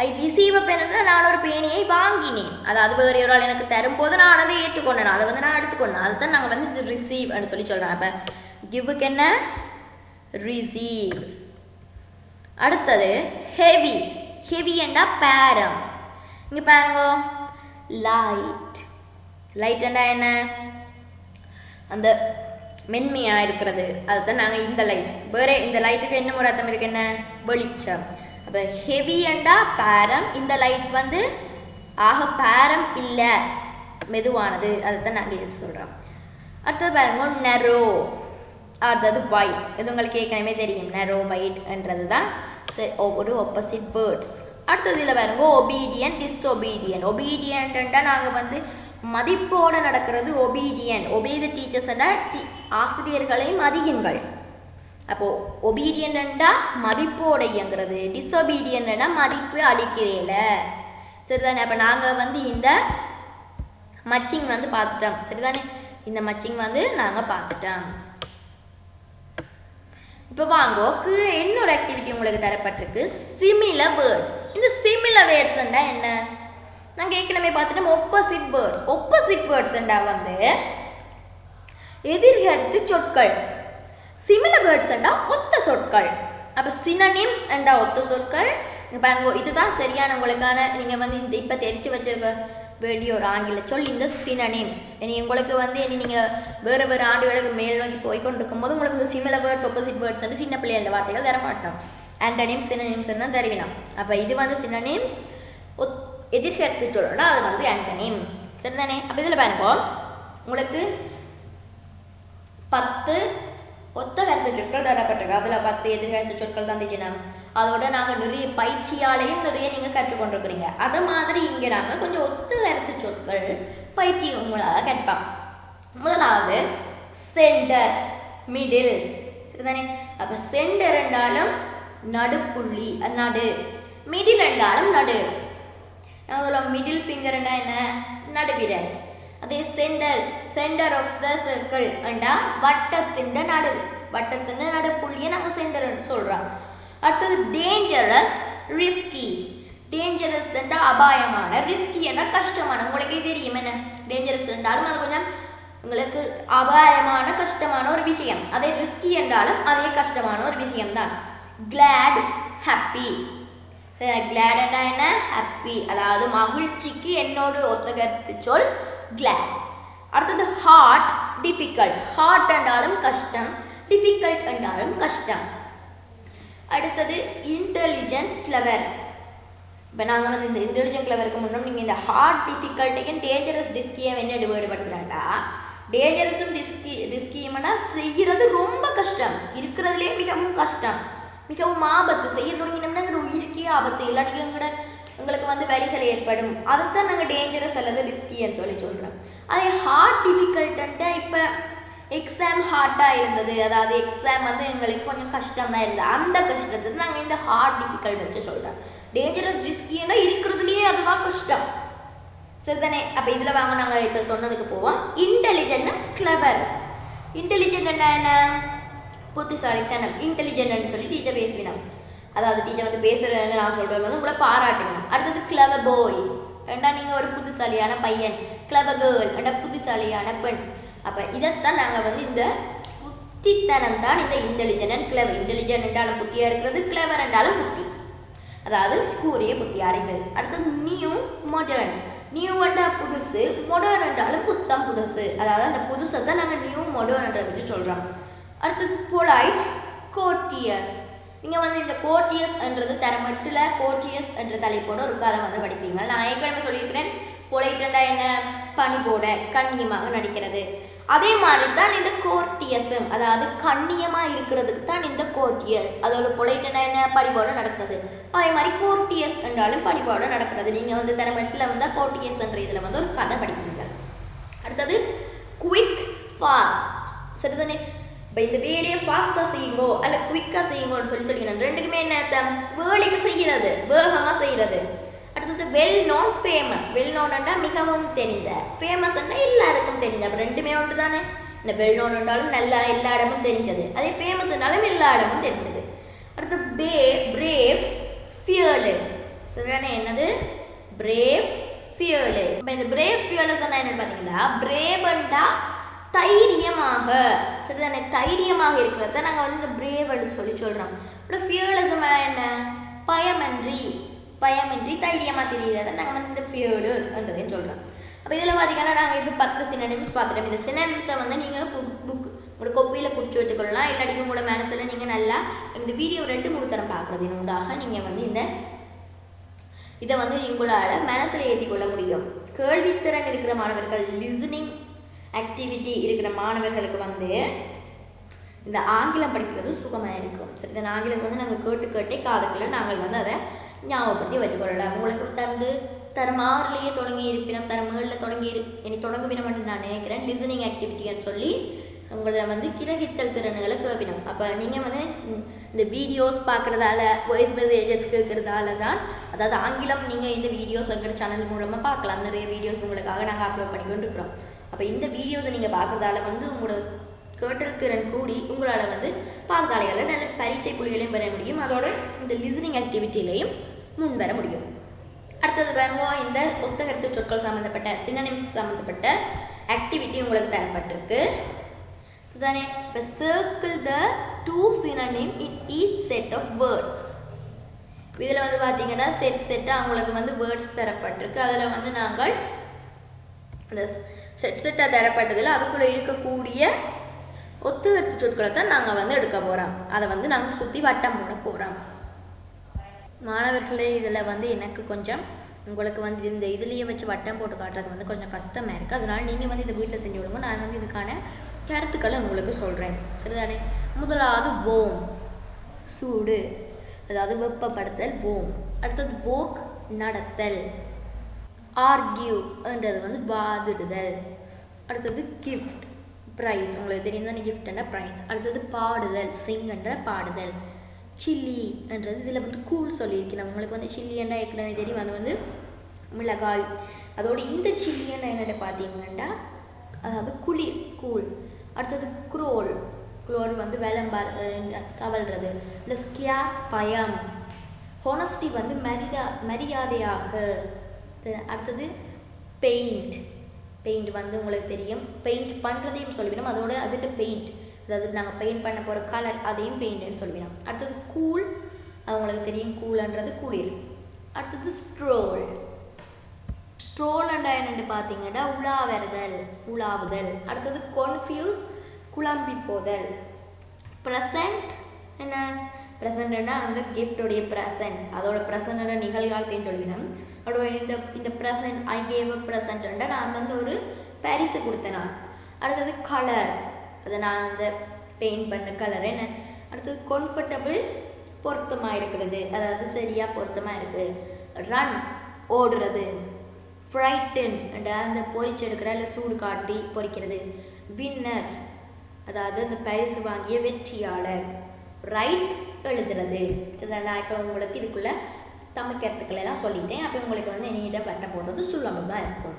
ஐ ரிசீவ் அ பென், நான் ஒரு பேனையை வாங்கினேன். அதாவது வேறு ஒரு ஆள் எனக்கு தரும்போது நான் அதை ஏற்றுக்கொண்டேன், அதை வந்து நான் எடுத்துக்கொண்டேன். அதுதான் நாங்கள் வந்து இது ரிசீவ்னு சொல்லி சொல்கிறோம். அப்போ கிவ்வுக்கு என்ன? ரிசீவ். அடுத்தது ஹெவி. ஹெவி என்றா பேரம். இங்கே பாருங்க லைட். லைட் என்றா என்ன? அந்த மென்மையாக இருக்கிறது, அதுதான் நாங்கள் இந்த லைட். வேறு இந்த லைட்டுக்கு என்ன ஒரு அர்த்தம் இருக்கு? என்ன? வெளிச்சம். அப்போ ஹெவி என்றா பேரம். இந்த லைட் வந்து ஆக பேரம் இல்லை, மெதுவானது, அதுதான் நாங்கள் இது சொல்கிறோம். அடுத்தது பாருங்க நெரோ. அடுத்தது வைட். இது உங்களுக்கு ஏற்கனவே தெரியும். நெரோ வைட்ன்றது தான் ஒரு ஆப்போசிட் வேர்ட்ஸ். அடுத்தது இதில் பாருங்க ஒபீடியன்ட், டிஸ்ஒபீடியன்ட். ஒபீடியன்ட்ன்றா நாங்கள் வந்து மதிப்போடு நடக்கிறது. ஒபீடியன்ட், ஒபே த டீச்சர்ஸ்ன்றா ஆசிரியர்களை மதியுங்கள். அப்போது ஒபீடியன்ட்டா மதிப்போடு இயங்குறது, டிஸ்ஒபீடியன்ட்னா மதிப்பு அளிக்கிறேல, சரிதானே? அப்போ நாங்கள் வந்து இந்த மச்சிங் வந்து பார்த்துட்டோம், சரிதானே? இந்த மச்சிங் வந்து நாங்கள் பார்த்துட்டோம். இப்போ வாங்கோ கீழே இன்னொரு ஆக்டிவிட்டி உங்களுக்கு தரப்பட்டிருக்கு, சிமிலர் வேர்ட்ஸ். இந்த சிமிலர் வேர்ட்ஸ்ன்றா என்ன? நாங்கள் ஏற்கனவே பார்த்துட்டோம் ஒப்போசிட் வேர்ட்ஸ். ஒப்போசிட் வேர்ட்ஸ்ன்றா வந்து எதிர்கருத்து சொற்கள். சிமிலர் வேர்ட்ஸ்ன்றா ஒத்த சொற்கள். அப்போ சினோனிம்ஸ் என்றா ஒத்த சொற்கள். இங்கே பாருங்க இதுதான் சரியான உங்களுக்கான, நீங்கள் வந்து இந்த இப்போ தெரிச்சு வச்சிருக்க வேண்டிய ஒரு ஆங்கில சொல் இந்த சினோனிம்ஸ். இனி உங்களுக்கு வந்து இனி நீங்கள் வேறு வேறு ஆண்டுகளுக்கு மேல் நோக்கி போய் கொண்டு இருக்கும்போது உங்களுக்கு இந்த சிமிலர் வேர்ட்ஸ், ஒப்போசிட் வேர்ட்ஸ் வந்து சின்ன பிள்ளைகள வார்த்தைகள் தரமாட்டோம். ஆண்டனிம்ஸ், சினோனிம்ஸ் தான் தருவினோம். அப்போ இது வந்து சினோனிம்ஸ், எதிர்கருத்து சொல்லணும்னா அது வந்து ஆண்டனிம்ஸ், சரிதானே? அப்போ இதில் பாருங்க உங்களுக்கு 10 ஒத்த கருத்து சொற்கள் தரப்பட்டிருக்கு. அதில் 10 எதிர்கருத்து சொற்கள் தந்துச்சுன்னா அதோட நாங்கள் நிறைய பயிற்சியாலையும் நிறைய நீங்கள் கற்றுக்கொண்டிருக்கிறீங்க. அதை மாதிரி இங்கே நாங்கள் கொஞ்சம் ஒத்த கருத்து சொற்கள் பயிற்சி உங்களால் கற்போம். முதலாவது சென்டர், மிடில், சரிதானே? அப்போ சென்டர் என்றாலும் நடுப்புள்ளி, நடு. மிடில் என்றாலும் நடு. நாங்கள் மிடில் ஃபிங்கர்னா என்ன? நடுவிரல். அதே centre, centre of the circle என்றா வட்டத்தின் நடு, வட்டத்தின் நடுப்புள்ளியை நாங்கள் சென்டர் என்று சொல்கிறோம். அடுத்தது டேஞ்சரஸ், ரிஸ்கி. டேஞ்சரஸ் என்றால் அபாயமான, ரிஸ்கி என்றால் கஷ்டமான. உங்களுக்கு தெரியும் என்ன டேஞ்சரஸ் என்றாலும் அது கொஞ்சம் உங்களுக்கு அபாயமான கஷ்டமான ஒரு விஷயம். அதே ரிஸ்கி என்றாலும் அதே கஷ்டமான ஒரு விஷயம்தான். கிளாட், ஹாப்பி, glad என்றா என்ன happy, அதாவது மகிழ்ச்சிக்கு என்னோட ஒத்த கருத்து சொல் glad. அடுத்தது hard, difficult. hard என்றாலும் கஷ்டம், difficult என்றாலும் கஷ்டம். அடுத்தது intelligent, clever. இப்போ நாங்கள் வந்து இந்த இன்டெலிஜென்ட் கிளவருக்கு முன்னே நீங்கள் இந்த ஹார்ட் டிஃபிகல்ட்டையும் டேஞ்சரஸ் டிஸ்கியை என்ன வேறுபடுத்துகிறாண்டா, டேஞ்சரஸும் டிஸ்கியும்னா செய்கிறது ரொம்ப கஷ்டம், இருக்கிறதுலே மிகவும் கஷ்டம், மிகவும் ஆபத்து. செய்ய தொடங்கினோம்னா எங்களோட உயிருக்கே ஆபத்து, இல்லாட்டிக்கு எங்களுக்கு வந்து வலிகள் ஏற்படும். அதுதான் நாங்கள் டேஞ்சரஸ் அல்லது ரிஸ்கின்னு சொல்கிறோம். அதே ஹார்ட் டிஃபிகல்ட்டன்ட்டு இப்போ எக்ஸாம் ஹார்ட்டாக இருந்தது, அதாவது எக்ஸாம் வந்து எங்களுக்கு கொஞ்சம் கஷ்டமாக இருந்தது, அந்த கஷ்டத்தை நாங்கள் இந்த ஹார்ட் டிஃபிகல்ட் வச்சு சொல்கிறோம். டேஞ்சரஸ் ரிஸ்கின்னா இருக்கிறதுலையே அதுதான் கஷ்டம், சரிதானே? அப்போ இதில் வாங்க நாங்கள் இப்போ சொன்னதுக்கு போவோம். Intelligent, clever. இன்டெலிஜென்ட் என்ன? புத்திசாலித்தனம். இன்டெலிஜென்ட்னு சொல்லி டீச்சர் பேசுவினோம், அதாவது டீச்சர் வந்து பேசுகிறேன்னு நான் சொல்கிறது வந்து உங்களை பாராட்டுவேன். அடுத்தது கிளவர் பாய் ஏண்டா நீங்கள் ஒரு புத்திசாலியான பையன், கிளவர் கேர்ள் ஏண்டா புத்திசாலியான பெண். அப்போ இதைத்தான் நாங்கள் வந்து இந்த புத்தித்தனம் தான் இந்த இன்டெலிஜென்ட் அண்ட் கிளவர். இன்டெலிஜென்ட் என்றாலும் புத்தியாக இருக்கிறது, கிளவர் என்றாலும் புத்தி, அதாவது கூறிய புத்தியாக இருக்கிறது. அடுத்தது நியூ, மாடர்ன். நியூ என்றால் புதுசு, மாடர்ன் என்றாலும் புத்தம் புதுசு, அதாவது அந்த புதுசை தான் நாங்கள் நியூ மாடர்ன் என்ற வச்சு சொல்கிறோம். அடுத்தது பொலைட், கோர்ட்டியஸ். நீங்கள் வந்து இந்த கோர்ட்டியஸ் என்றது தரமட்டில் கோர்ட்டியஸ் என்ற தலைப்போட ஒரு கதை வந்து படிப்பீங்க. நான் ஏற்கனவே சொல்லியிருக்கிறேன், பொலைட் என்றால் என்ன? பணிபோட கண்ணியமாக நடிக்கிறது. அதே மாதிரி தான் இந்த கோர்ட்டியஸும், அதாவது கண்ணியமாக இருக்கிறதுக்கு தான் இந்த கோர்ட்டியஸ். அதோட பொலைட்னா என்ன? பணிபோட நடக்கிறது. அதே மாதிரி கோர்ட்டியஸ் என்றாலும் பணிபோட நடக்கிறது. நீங்கள் வந்து தரமட்டில் வந்தால் கோர்ட்டியஸ் என்ற இதில் வந்து ஒரு கதை படிப்பீங்க. அடுத்தது குவிக், ஃபாஸ்ட், சரிதானே? இப்போ இந்த வேலையை ஃபாஸ்ட்டாக செய்யுங்கோ அல்ல குவிக்காக செய்யுங்கோன்னு சொல்லிக்கணும். ரெண்டுக்குமே என்ன? வேலைக்கு செய்கிறது, வேகமாக செய்கிறது. அடுத்தது வெல் நோன், ஃபேமஸ். வெல் நோன்டா மிகவும் தெரிந்த, ஃபேமஸ்ன்னா எல்லாருக்கும் தெரிஞ்ச. அப்போ ரெண்டுமே ஒன்று தானே. இந்த வெல் நோன் என்றாலும் நல்லா எல்லா இடமும் தெரிஞ்சது, அதே ஃபேமஸ்னாலும் எல்லா இடமும் தெரிஞ்சது. அடுத்து பிரேவ், ஃபியர்லெஸ், சரிதானே? என்னது? Brave, fearless. இப்போ இந்த பிரேவ் ஃபியர்லெஸ் என்னன்னு பார்த்தீங்கன்னா, பிரேவ்ண்டா தைரியமாக, சரிதானே? தைரியமாக இருக்கிறத நாங்கள் வந்து இந்த பிரேவ்னு சொல்கிறோம். அப்புறம் ஃபியர்லெஸ் என்ன? பயமின்றி தைரியமாக தெரிகிறத நாங்கள் வந்து இந்த ஃபியர்லெஸ்ன்றதையும் சொல்கிறோம். அப்போ இதில் பார்த்தீங்கன்னா நாங்கள் இப்போ 10 சினோனிம்ஸ் பார்த்துட்டோம். இந்த சினோனிம்ஸை வந்து நீங்கள் புக் உங்களோட கொப்பியில் குறித்து வச்சுக்கொள்ளலாம், இல்லாட்டி உங்களோட மனசில் நீங்கள் நல்லா இந்த வீடியோ 2-3 தரம் பார்க்குறதின் உண்டாக நீங்கள் வந்து இதை வந்து உங்களால் மனசில் ஏற்றிக்கொள்ள முடியும். கேள்வித்திறன் இருக்கிற மாணவர்கள், லிசனிங் ஆக்டிவிட்டி இருக்கிற மாணவர்களுக்கு வந்து இந்த ஆங்கிலம் படிக்கிறது சுகமாக இருக்கும். சரி, இந்த ஆங்கிலத்தை வந்து நாங்கள் கேட்டே காதுக்குள்ள நாங்கள் வந்து அதை ஞாபகப்படுத்தி வச்சுக்கொள்ளலாம். உங்களுக்கு தரம் 6லேயே தொடங்கி இருப்பினும் தரம் 7ல் தொடங்குவினம் என்று நான் நினைக்கிறேன். லிசனிங் ஆக்டிவிட்டின்னு சொல்லி உங்களை வந்து கிரகித்தல் திறன்களை கேட்பினோம். அப்போ நீங்கள் வந்து இந்த வீடியோஸ் பார்க்குறதால, வாய்ஸ் மெசேஜஸ் கேட்குறதால தான், அதாவது ஆங்கிலம் நீங்கள் இந்த வீடியோஸ் எங்கள் சேனல் மூலமாக பார்க்கலாம். நிறைய வீடியோஸ் உங்களுக்காக நாங்கள் அப்லோட் பண்ணிக்கொண்டு இருக்கிறோம். அப்போ இந்த வீடியோஸை நீங்கள் பார்க்குறதால வந்து உங்களோட கேட்டல் திறன் கூடி உங்களால் வந்து பாடசாலைகளில் நல்ல பரீட்சை புள்ளிகளையும் பெற முடியும், அதோட இந்த லிசனிங் ஆக்டிவிட்டிலையும் முன்வர முடியும். அடுத்தது பாருங்க, இந்த ஒத்த கருத்து சொற்கள் சம்மந்தப்பட்ட சினோனிம்ஸ் சம்மந்தப்பட்ட ஆக்டிவிட்டி உங்களுக்கு தரப்பட்டிருக்கு. சரிதானே? இப்போ circle the 2 synonym in each set of words. இதில் வந்து பார்த்தீங்கன்னா செட்டாக உங்களுக்கு வந்து வேர்ட்ஸ் தரப்பட்டிருக்கு. அதில் வந்து நாங்கள் அந்த செட்டாக தரப்பட்டதில் அதுக்குள்ளே இருக்கக்கூடிய ஒத்து கருத்து சொற்களை தான் நாங்கள் வந்து எடுக்க போகிறோம். அதை வந்து நாங்கள் சுற்றி வட்டம் போட போகிறோம். மாணவர்களே, இதில் வந்து எனக்கு கொஞ்சம் உங்களுக்கு வந்து இந்த இதுலேயே வச்சு வட்டம் போட்டு காட்டுறது வந்து கொஞ்சம் கஷ்டமாக இருக்குது. அதனால் நீங்கள் வந்து இதை வீட்டில் செஞ்சு விடுங்க. நான் வந்து இதுக்கான கருத்துக்களை உங்களுக்கு சொல்கிறேன். சரிதானே? முதலாவது வோம், சூடு, அதாவது வெப்பப்படுத்தல், வோம். அடுத்தது வோக், நடத்தல். ஆர்கியூ என்றது வந்து வாதிடுதல். அடுத்தது கிஃப்ட், ப்ரைஸ். உங்களுக்கு தெரியும் தானே கிஃப்ட்ன்ற ப்ரைஸ். அடுத்தது பாடுதல், சிங் என்ற பாடுதல். சில்லி என்றது இதில் வந்து கூழ் சொல்லியிருக்கிறேன். உங்களுக்கு வந்து சில்லி என்ற ஏற்கனவே தெரியும், அது வந்து மிளகாய். அதோடு இந்த சில்லி என்ற என்னென்ன பார்த்தீங்கன்னா, அதாவது குளிர், கூழ். அடுத்தது குரோல் வந்து தவழ்றது. இல்லை ஸ்கியார், பயம். ஹோனஸ்டி வந்து மரியாதையாக. அடுத்தது பெயிண்ட் வந்து உங்களுக்கு தெரியும், பெயிண்ட் பண்ணுறதையும் சொல்லிவிடும், அதோட அதுட்டு பெயிண்ட், அதாவது நாங்கள் பெயிண்ட் பண்ண போகிற கலர் அதையும் பெயிண்ட்னு சொல்லிவிடும். அடுத்தது கூல், அவங்களுக்கு தெரியும், கூல்ன்றது குளிர். அடுத்தது ஸ்ட்ரோல். ஸ்ட்ரோல் என்னன்னு பார்த்தீங்கன்னா உலாவுதல். அடுத்தது கன்ஃபியூஸ், குழம்பி போதல். ப்ரெசன்ட் என்ன? ப்ரெசண்ட்னா அந்த கிஃப்டோடைய ப்ரெசன்ட், அதோட ப்ரெசண்டோட நிகழ்காலத்தையும் சொல்லினோம். அதோட இந்த ப்ரெசன்ட், ஐ கேவ் அ ப்ரெசன்ட்னா நான் வந்து ஒரு பரிசு கொடுத்தேன் நான். அடுத்தது கலர், அதை நான் அந்த பெயிண்ட் பண்ணுற கலர் என்ன. அடுத்தது கம்ஃபர்டபுள், பொருத்தமாக இருக்கிறது, அதாவது சரியாக பொருத்தமாக இருக்குது. ரன், ஓடுறது. ஃப்ரைட்டன் அந்த பொரிச்சு எடுக்கிற இல்லை சூடு காட்டி பொரிக்கிறது. வின்னர், அதாவது அந்த பரிசு வாங்கிய வெற்றியாளர். ரைட், எழுதுறது. நான் இப்போ உங்களுக்கு இதுக்குள்ளே தமிழ் கருத்துக்கள் எல்லாம் சொல்லிட்டேன். அப்போ உங்களுக்கு வந்து இனி இதை பண்ண போடுறது சுலபமாக இருக்கும்.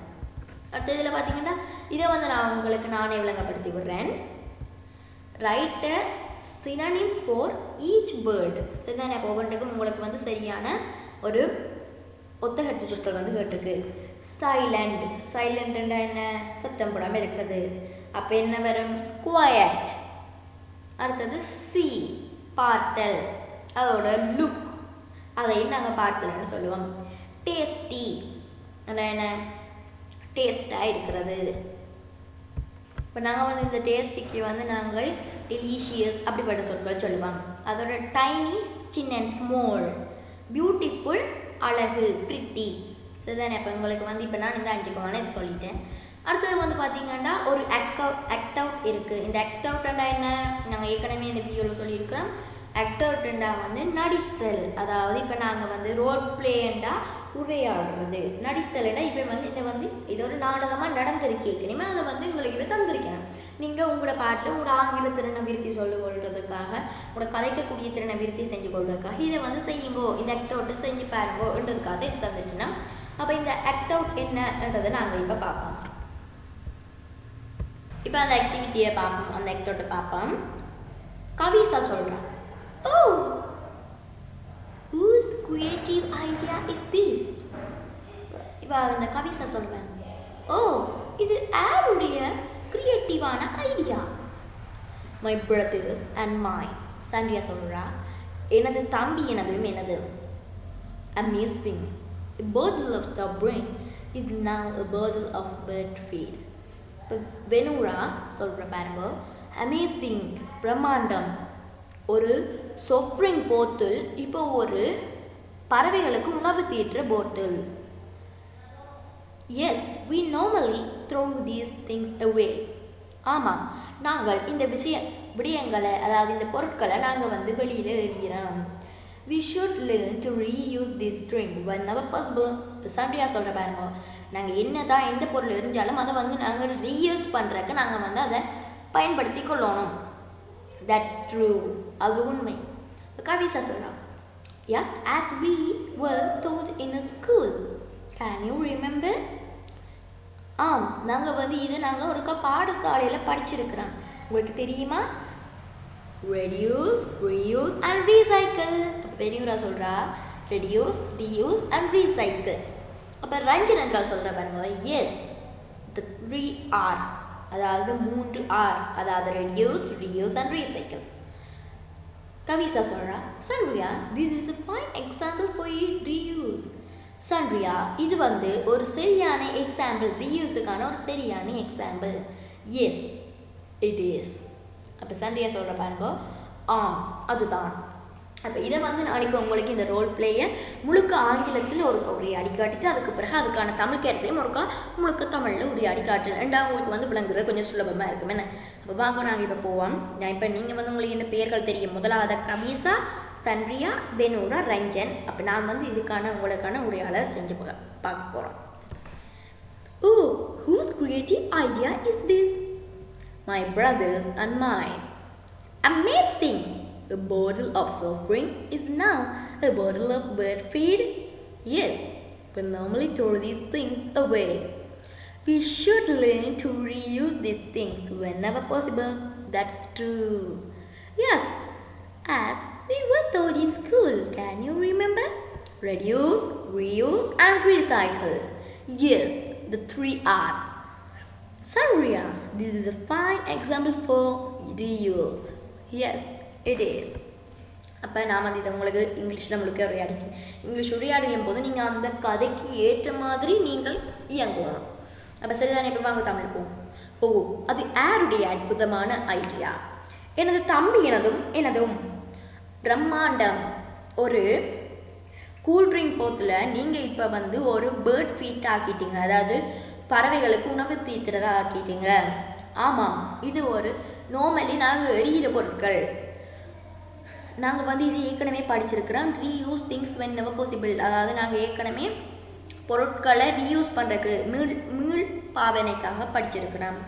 அடுத்த இதில் பார்த்தீங்கன்னா இதை வந்து நான் உங்களுக்கு நானே விளங்கப்படுத்தி விடுறேன். Write a synonym for each word. சரிதானே? அப்போ ஒவ்வொன்றுக்கும் உங்களுக்கு வந்து சரியான ஒரு ஒத்தகத்து சொற்கள் வந்து கேட்டிருக்கு. சைலண்ட், சைலண்ட்னா என்ன? சத்தம் போடாமல் இருக்கிறது. அப்போ என்ன வரும்? குவாய்ட். அடுத்தது சி, பார்த்தல், அதோட லுக், அதையும் நாங்கள் பார்த்தல்னு சொல்லுவோம். டேஸ்டி, என்ன? டேஸ்டாக இருக்கிறது. இப்போ நாங்கள் வந்து இந்த டேஸ்டிக்கு வந்து நாங்கள் டெலிஷியஸ் அப்படிப்பட்ட சொற்கள் சொல்லுவாங்க. அதோட டைனி, சின்ன அண்ட் ஸ்மால். பியூட்டிஃபுல், அழகு, பிரிட்டி. சரிதானே? அப்போ உங்களுக்கு வந்து இப்போ நான் இந்த 5 இது சொல்லிட்டேன். அடுத்தது வந்து பார்த்தீங்கன்னா ஒரு ஆக்ட் அவுட் இருக்குது. இந்த ஆக்ட் அவுட்னா என்ன? நாங்கள் ஏற்கனவே இந்த வீடியோவில் சொல்லியிருக்கிறோம். ஆக்ட் அவுட்ண்டா வந்து நடித்தல். அதாவது இப்போ நாங்கள் வந்து ரோல் பிளேண்டா உரையாடுறது. நடித்தல்னா இப்போ வந்து இது ஒரு நாடகமாக நடந்திருக்கு. இனிமேல் அதை வந்து உங்களுக்கு இப்போ தந்திருக்கேன். நீங்கள் உங்களோட பாட்டில் உங்களோட ஆங்கில திறனை விருத்தி சொல்லி கொள்றதுக்காக, உங்களோட கதைக்கக்கூடிய திறனை விருத்தி செஞ்சு கொள்றதுக்காக இதை வந்து செய்யுங்கோ, இந்த ஆக்ட் அவுட்டை செஞ்சு பாருங்கோன்றதுக்காக இது தந்துருக்கேன்னா. அப்போ இந்த ஆக்ட் அவுட் என்னன்றதை நாங்கள் இப்போ பார்ப்போம். இப்போ அந்த ஆக்டிவிட்டியை பார்ப்போம், அந்த ஆக்ட் அவுட்டை பார்ப்போம். கவிதா சொல்கிறேன். Oh, whose creative idea is this? இப்போ இந்த கவிதா சொல்கிறேன். ஓ, இது யாருடைய கிரியேட்டிவான idea? My brothers and mine. Sandhya சொல்கிறா. எனது தம்பி எனது. Amazing. A bottle of submarine is now a bottle of bird feed. இப்போ வெனுரா சொல்கிற பாருங்க. அமேசிங், பிரம்மாண்டம். ஒரு சொஃப்ரிங் போட்டில் இப்போ ஒரு பறவைகளுக்கு உணவு தீட்டுற போட்டில். Yes, we normally throw these things away. ஆமாம், நாங்கள் இந்த விடயங்களை, அதாவது இந்த பொருட்களை நாங்கள் வந்து வெளியில் எறிகிறோம். We should learn to reuse this drink whenever possible. இப்போ சண்டியா சொல்கிற பாருங்க. நாங்கள் என்னதான் எந்த பொருள் எரிஞ்சாலும் அதை வந்து நாங்கள் ரீயூஸ் பண்ணுறதுக்கு நாங்கள் வந்து அதை பயன்படுத்தி கொள்ளணும். That's true. அது உண்மை. கவிதா சொல்கிறான். Yes, as we were taught in a school. Can you remember? ஆம், நாங்கள் வந்து இதை நாங்கள் ஒரு பாடசாலையில் படிச்சிருக்கிறோம். உங்களுக்கு தெரியுமா? Reduce, reuse and recycle. பெரியவரா சொல்கிறா. Reduce, reuse and recycle. அப்போ ரஞ்சன் என்றால் சொல்கிற பாருங்க. எஸ், the 3 R's, அதாவது 3 R, அதாவது reduce, reuse and recycle. Kavitha சொல்கிறா. சன்ரியா, this is a fine example for reuse. சன்ரியா, இது வந்து ஒரு சரியான எக்ஸாம்பிள், ரீயூஸுக்கான ஒரு சரியான எக்ஸாம்பிள். S, it is. அப்போ சன்ரியா சொல்கிற பாருங்க. ஆம், அதுதான். அப்போ இதை வந்து நான் இப்போ உங்களுக்கு இந்த ரோல் பிளேயை முழுக்க ஆங்கிலத்தில் ஒரு உரையாடி காட்டிட்டு அதுக்கு பிறகு அதுக்கான தமிழ் கேரத்தையும் ஒருக்கா முழுக்க தமிழில் உரையாடி காட்டுறேன். ரெண்டாவது உங்களுக்கு வந்து விளங்குறது கொஞ்சம் சுலபமாக இருக்கும் என்ன. அப்போ வாங்க நாங்கள் இப்போ போவோம். நான் இப்போ நீங்கள் வந்து உங்களுக்கு என்ன பெயர்கள் தெரியும்? முதலாவது கவிசா, சன்ரியா, வெனூரா, ரஞ்சன். அப்போ நான் வந்து இதுக்கான உங்களுக்கான உரையாடலை செஞ்சு பார்க்க போகிறோம். ஓ, whose creative idea is this? My brothers and mine. Amazing! A bottle of soft drink is now a bottle of bird feed. Yes, we normally throw these things away. We should learn to reuse these things whenever possible. That's true. Yes, as we were taught in school. Can you remember? Reduce, reuse and recycle. Yes, the 3 R's. Sanria, this is a fine example for reuse. Yes, it is. அப்போ நான் வந்து இதை உங்களுக்கு இங்கிலீஷில் முழுக்க உரையாடிச்சு. English உரையாடியும் போது நீங்கள் அந்த கதைக்கு ஏற்ற மாதிரி நீங்கள் இயங்கணும். அப்போ சரிதானே? இப்போ வாங்க தமிழ் ஓ அது யாருடைய அற்புதமான ஐடியா? எனது தம்பி எனதும் பிரம்மாண்டம். ஒரு கூல்ட்ரிங்க் போத்தில் நீங்கள் இப்போ வந்து ஒரு பேர்ட் ஃபீட் ஆக்கிட்டீங்க, அதாவது பறவைகளுக்கு உணவு தீத்துறதா ஆக்கிட்டீங்க. ஆமாம், இது ஒரு நார்மலி நாங்கள் எரியிற பொருட்கள். நாங்கள் வந்து இது ஏற்கனவே படிச்சிருக்கிறோம், reuse things whenever possible. அதாவது நாங்கள் ஏற்கனவே பொருட்களை ரீயூஸ் பண்ணுறதுக்கு மீள் பாவனைக்காக படிச்சிருக்கிறோம்.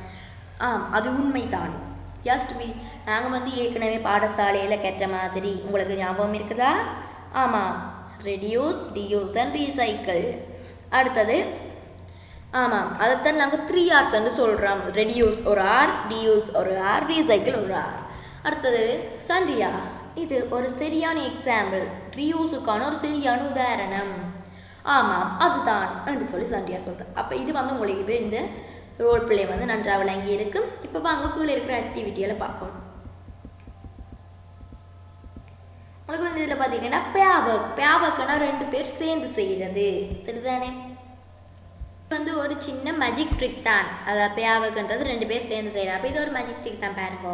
அது உண்மைதான். நாங்கள் வந்து ஏற்கனவே பாடசாலையில் கேட்ட மாதிரி உங்களுக்கு ஞாபகம் இருக்குதா? ஆமாம், ரெடியூஸ், டியூஸ் அண்ட் ரீசைக்கிள். அடுத்தது ஆமாம், அதைத்தான் நாங்கள் 3 R's சொல்கிறோம். ரெடியூஸ் ஒரு ஆர், டியூஸ் ஒரு ஆர், ரீசைக்கிள் ஒரு ஆர். அடுத்தது சந்தியா, இது ஒரு சரியான எக்ஸாம்பிள், ரீயூஸுக்கான ஒரு சரியான உதாரணம். ஆமாம் அதுதான் என்று சொல்லி சந்தியா சொல்கிறேன். அப்போ இது வந்து உங்களுக்கு இந்த ரோல் பிளே வந்து நன்றாக விளங்கி இருக்கும். இப்போ வாங்க கீழே இருக்கிற ஆக்டிவிட்டியில் பார்ப்போம். உங்களுக்கு வந்து இதில் பார்த்தீங்கன்னா பேவர்க்குன்னா 2 பேர் சேர்ந்து செய்கிறது, சரிதானே? வந்து ஒரு சின்ன மேஜிக் ட்ரிக் தான். அதாவது பேவர்க்குன்றது 2 பேர் சேர்ந்து செய்கிறாங்க. அப்போ இது ஒரு மேஜிக் ட்ரிக் தான் பாருங்க.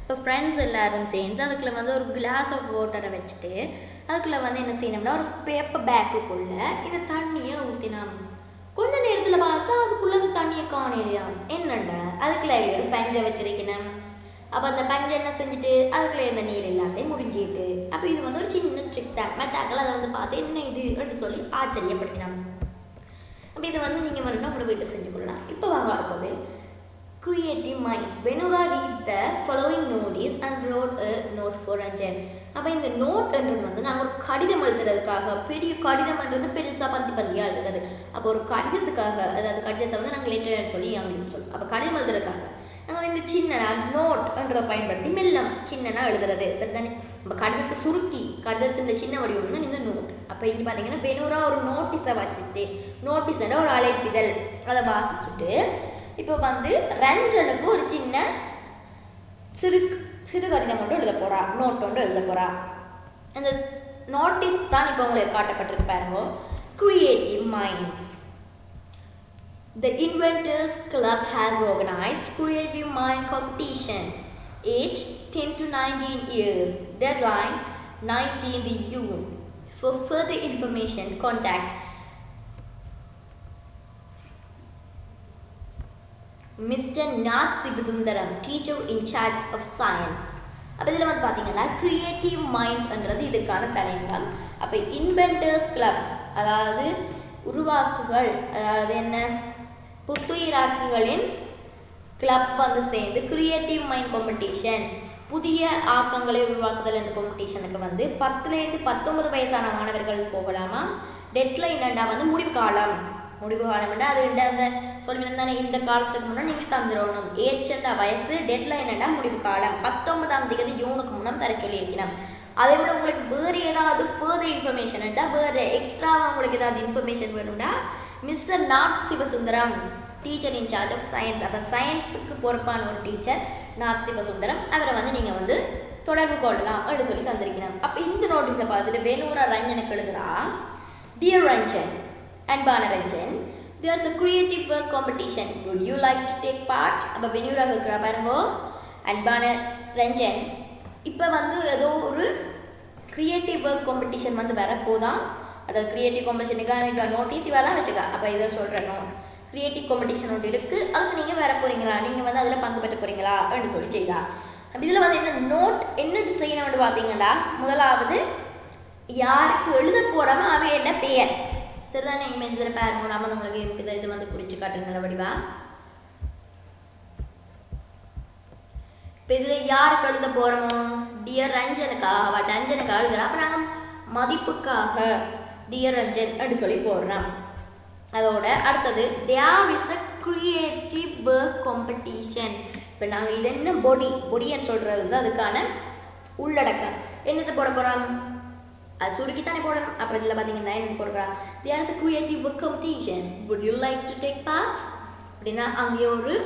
இப்போ ஃப்ரெண்ட்ஸ் எல்லாரும் சேர்ந்து அதுக்குள்ள வந்து ஒரு கிளாஸ் ஆஃப் வாட்டரை வச்சுட்டு அதுக்குள்ள வந்து என்ன செய்யணும்னா ஒரு பேப்பர் பேக்குக்குள்ள இந்த தண்ணியை ஊற்றினோம். கொஞ்ச நேரத்தில் பார்த்தா அதுக்குள்ள அந்த தண்ணியை காணலையா? என்னண்டா அதுக்குள்ள ஒரு பஞ்சை வச்சிருக்கணும். அப்போ அந்த பஞ்சை என்ன செஞ்சுட்டு அதுக்குள்ளே இந்த நீர் எல்லாத்தையும் முடிஞ்சிட்டு. அப்போ இது வந்து ஒரு சின்ன ட்ரிக் தான். மெட்டாக்கள் அதை வந்து பார்த்து என்ன இது என்று சொல்லி ஆச்சரியப்படுத்தினாங்க. அப்போ இது வந்து நீங்கள் வேணும்னா உங்களோட வீட்டில் செஞ்சு கொள்ளலாம். இப்போ வாங்க அடுத்தது creative minds. Venura read the following notice and wrote a note for Ranjan. அப்போ இந்த நோட்ன்றது வந்து நாங்கள் ஒரு கடிதம் எழுதுறதுக்காக, பெரிய கடிதம்ன்றது பெருசாக பந்தியாக எழுதுறது. அப்போ ஒரு கடிதத்துக்காக, அதாவது கடிதத்தை வந்து நாங்கள் லெட்டர்னு சொல்லி ஆங்கிலம் சொல்லுவோம். அப்போ கடிதம் எழுதுறதுக்காக நாங்கள் இந்த சின்னனா நோட்ன்றதை பயன்படுத்தி மெல்லம் சின்னனா எழுதுறது, சரிதானே? நம்ம கடிதத்தை சுருக்கி கடிதத்தின் சின்ன வடிவம்னா இந்த நோட். அப்போ இங்கே பார்த்தீங்கன்னா வெனூரா ஒரு நோட்டீஸை வச்சுட்டு, நோட்டீஸ்ன்ற ஒரு அழைப்பிதழ் அதை வாசிச்சுட்டு இப்போ வந்து ரஞ்சனுக்கு ஒரு சின்ன சிறு கடிதம் கொண்டு எழுத போறா, நோட் கொண்டு எழுத போறா. அந்த நோட்டீஸ் தான் இப்போ உங்களுக்கு காட்டப்பட்டிருக்கு பாருங்க. Creative minds. The Inventors Club has organized Creative Mind Competition. Age 10 to 19 years. Deadline 19th June. For further information, contact Mr. Nath Sivasundaram, teacher in charge of science. அப்போ இதில் வந்து பார்த்தீங்கன்னா கிரியேட்டிவ் மைண்ட்ஸ்ன்றது இதுக்கான தலைவர். அப்போ இன்வென்டர்ஸ் கிளப், அதாவது உருவாக்குகள், அதாவது என்ன புத்துயிராக்கிகளின் கிளப் வந்து சேர்ந்து கிரியேட்டிவ் மைண்ட் காம்படிஷன், புதிய ஆக்கங்களை உருவாக்குதல் என்ற காம்படிஷனுக்கு வந்து 10லேருந்து 19 வயசான மாணவர்கள் போகலாமா. டெட்லைன் வந்து முடிவு காலம் என்றால் அது அந்த சொல்லுவேன் தானே, இந்த காலத்துக்கு முன்னாடி நீங்கள் தந்துடணும். ஏஜெண்டா வயசு, டெட்லைன் முடிவு காலம் 19ஆம் தேதி ஜூனுக்கு முன்னாடி தர சொல்லியிருக்கணும். அதை விட உங்களுக்கு வேறு ஏதாவது ஃபர்தர் இன்ஃபர்மேஷன் வேறு எக்ஸ்ட்ராவாக உங்களுக்கு ஏதாவது இன்ஃபர்மேஷன் வேணும்னா mister Nath Sivasundaram, teacher in charge of science. அப்போ சயின்ஸுக்கு பொறுப்பான ஒரு டீச்சர் நாத் சிவசுந்தரம், அவரை வந்து நீங்கள் வந்து தொடர்பு கொள்ளலாம் அப்படின்னு சொல்லி தந்திருக்கிறோம். அப்போ இந்த நோட்டீஸை பார்த்துட்டு வெனூரா ரஞ்சனுக்கு எழுதுறா, டியர் ரஞ்சன், அன்பான Ranjan, there's a creative work competition, would you like to take part? அப்போ வெனூரா கேட்குறா பாருங்க, அன்பான ரஞ்சன், இப்போ வந்து ஏதோ ஒரு கிரியேட்டிவ் ஒர்க் காம்படிஷன் வந்து வரப்போதான். அதாவது கிரியேட்டிவ் காம்படிஷனுக்காக இப்போ நோட்டீஸ் இவ தான் வச்சுக்கா. அப்போ இவர் சொல்கிறேனோ கிரியேட்டிவ் காம்படிஷன் ஒன்று இருக்குது, அதுக்கு நீங்கள் வர போகிறீங்களா, நீங்கள் வந்து அதில் பங்கு பெற்ற போகிறீங்களா அப்படின்னு சொல்லி செய்யலா. அப்போ இதில் வந்து என்ன நோட் என்ன செய்யணும்னு பார்த்தீங்கன்னா, முதலாவது யாருக்கு எழுத போகிறோமோ அவ என்ன பெயர், சரிதானே? இங்கே இதில் பாருங்க, நம்ம உங்களுக்கு இது வந்து குறித்து காட்டுற வடிவா. இப்போ இதில் யாருக்கு எழுத போகிறோமோ, டியர் ரஞ்சனுக்காக, அவள் ரஞ்சனுக்காக எழுதுறா. அப்போ நாங்கள் மதிப்புக்காக டியர் ரஞ்சன் அப்படி சொல்லி போடுறோம். அதோட அடுத்தது there is the creative work competition. இப்போ நாங்கள் இது என்ன பொடின்னு சொல்கிறது வந்து அதுக்கான உள்ளடக்கம். என்னத்தை போட போகிறோம், அது சுருக்கித்தானே போடணும். அப்போ இதில் பார்த்தீங்கன்னா என்ன போடுறா, there is a creative work competition, would you like to take part அப்படின்னா அங்கே ஒரு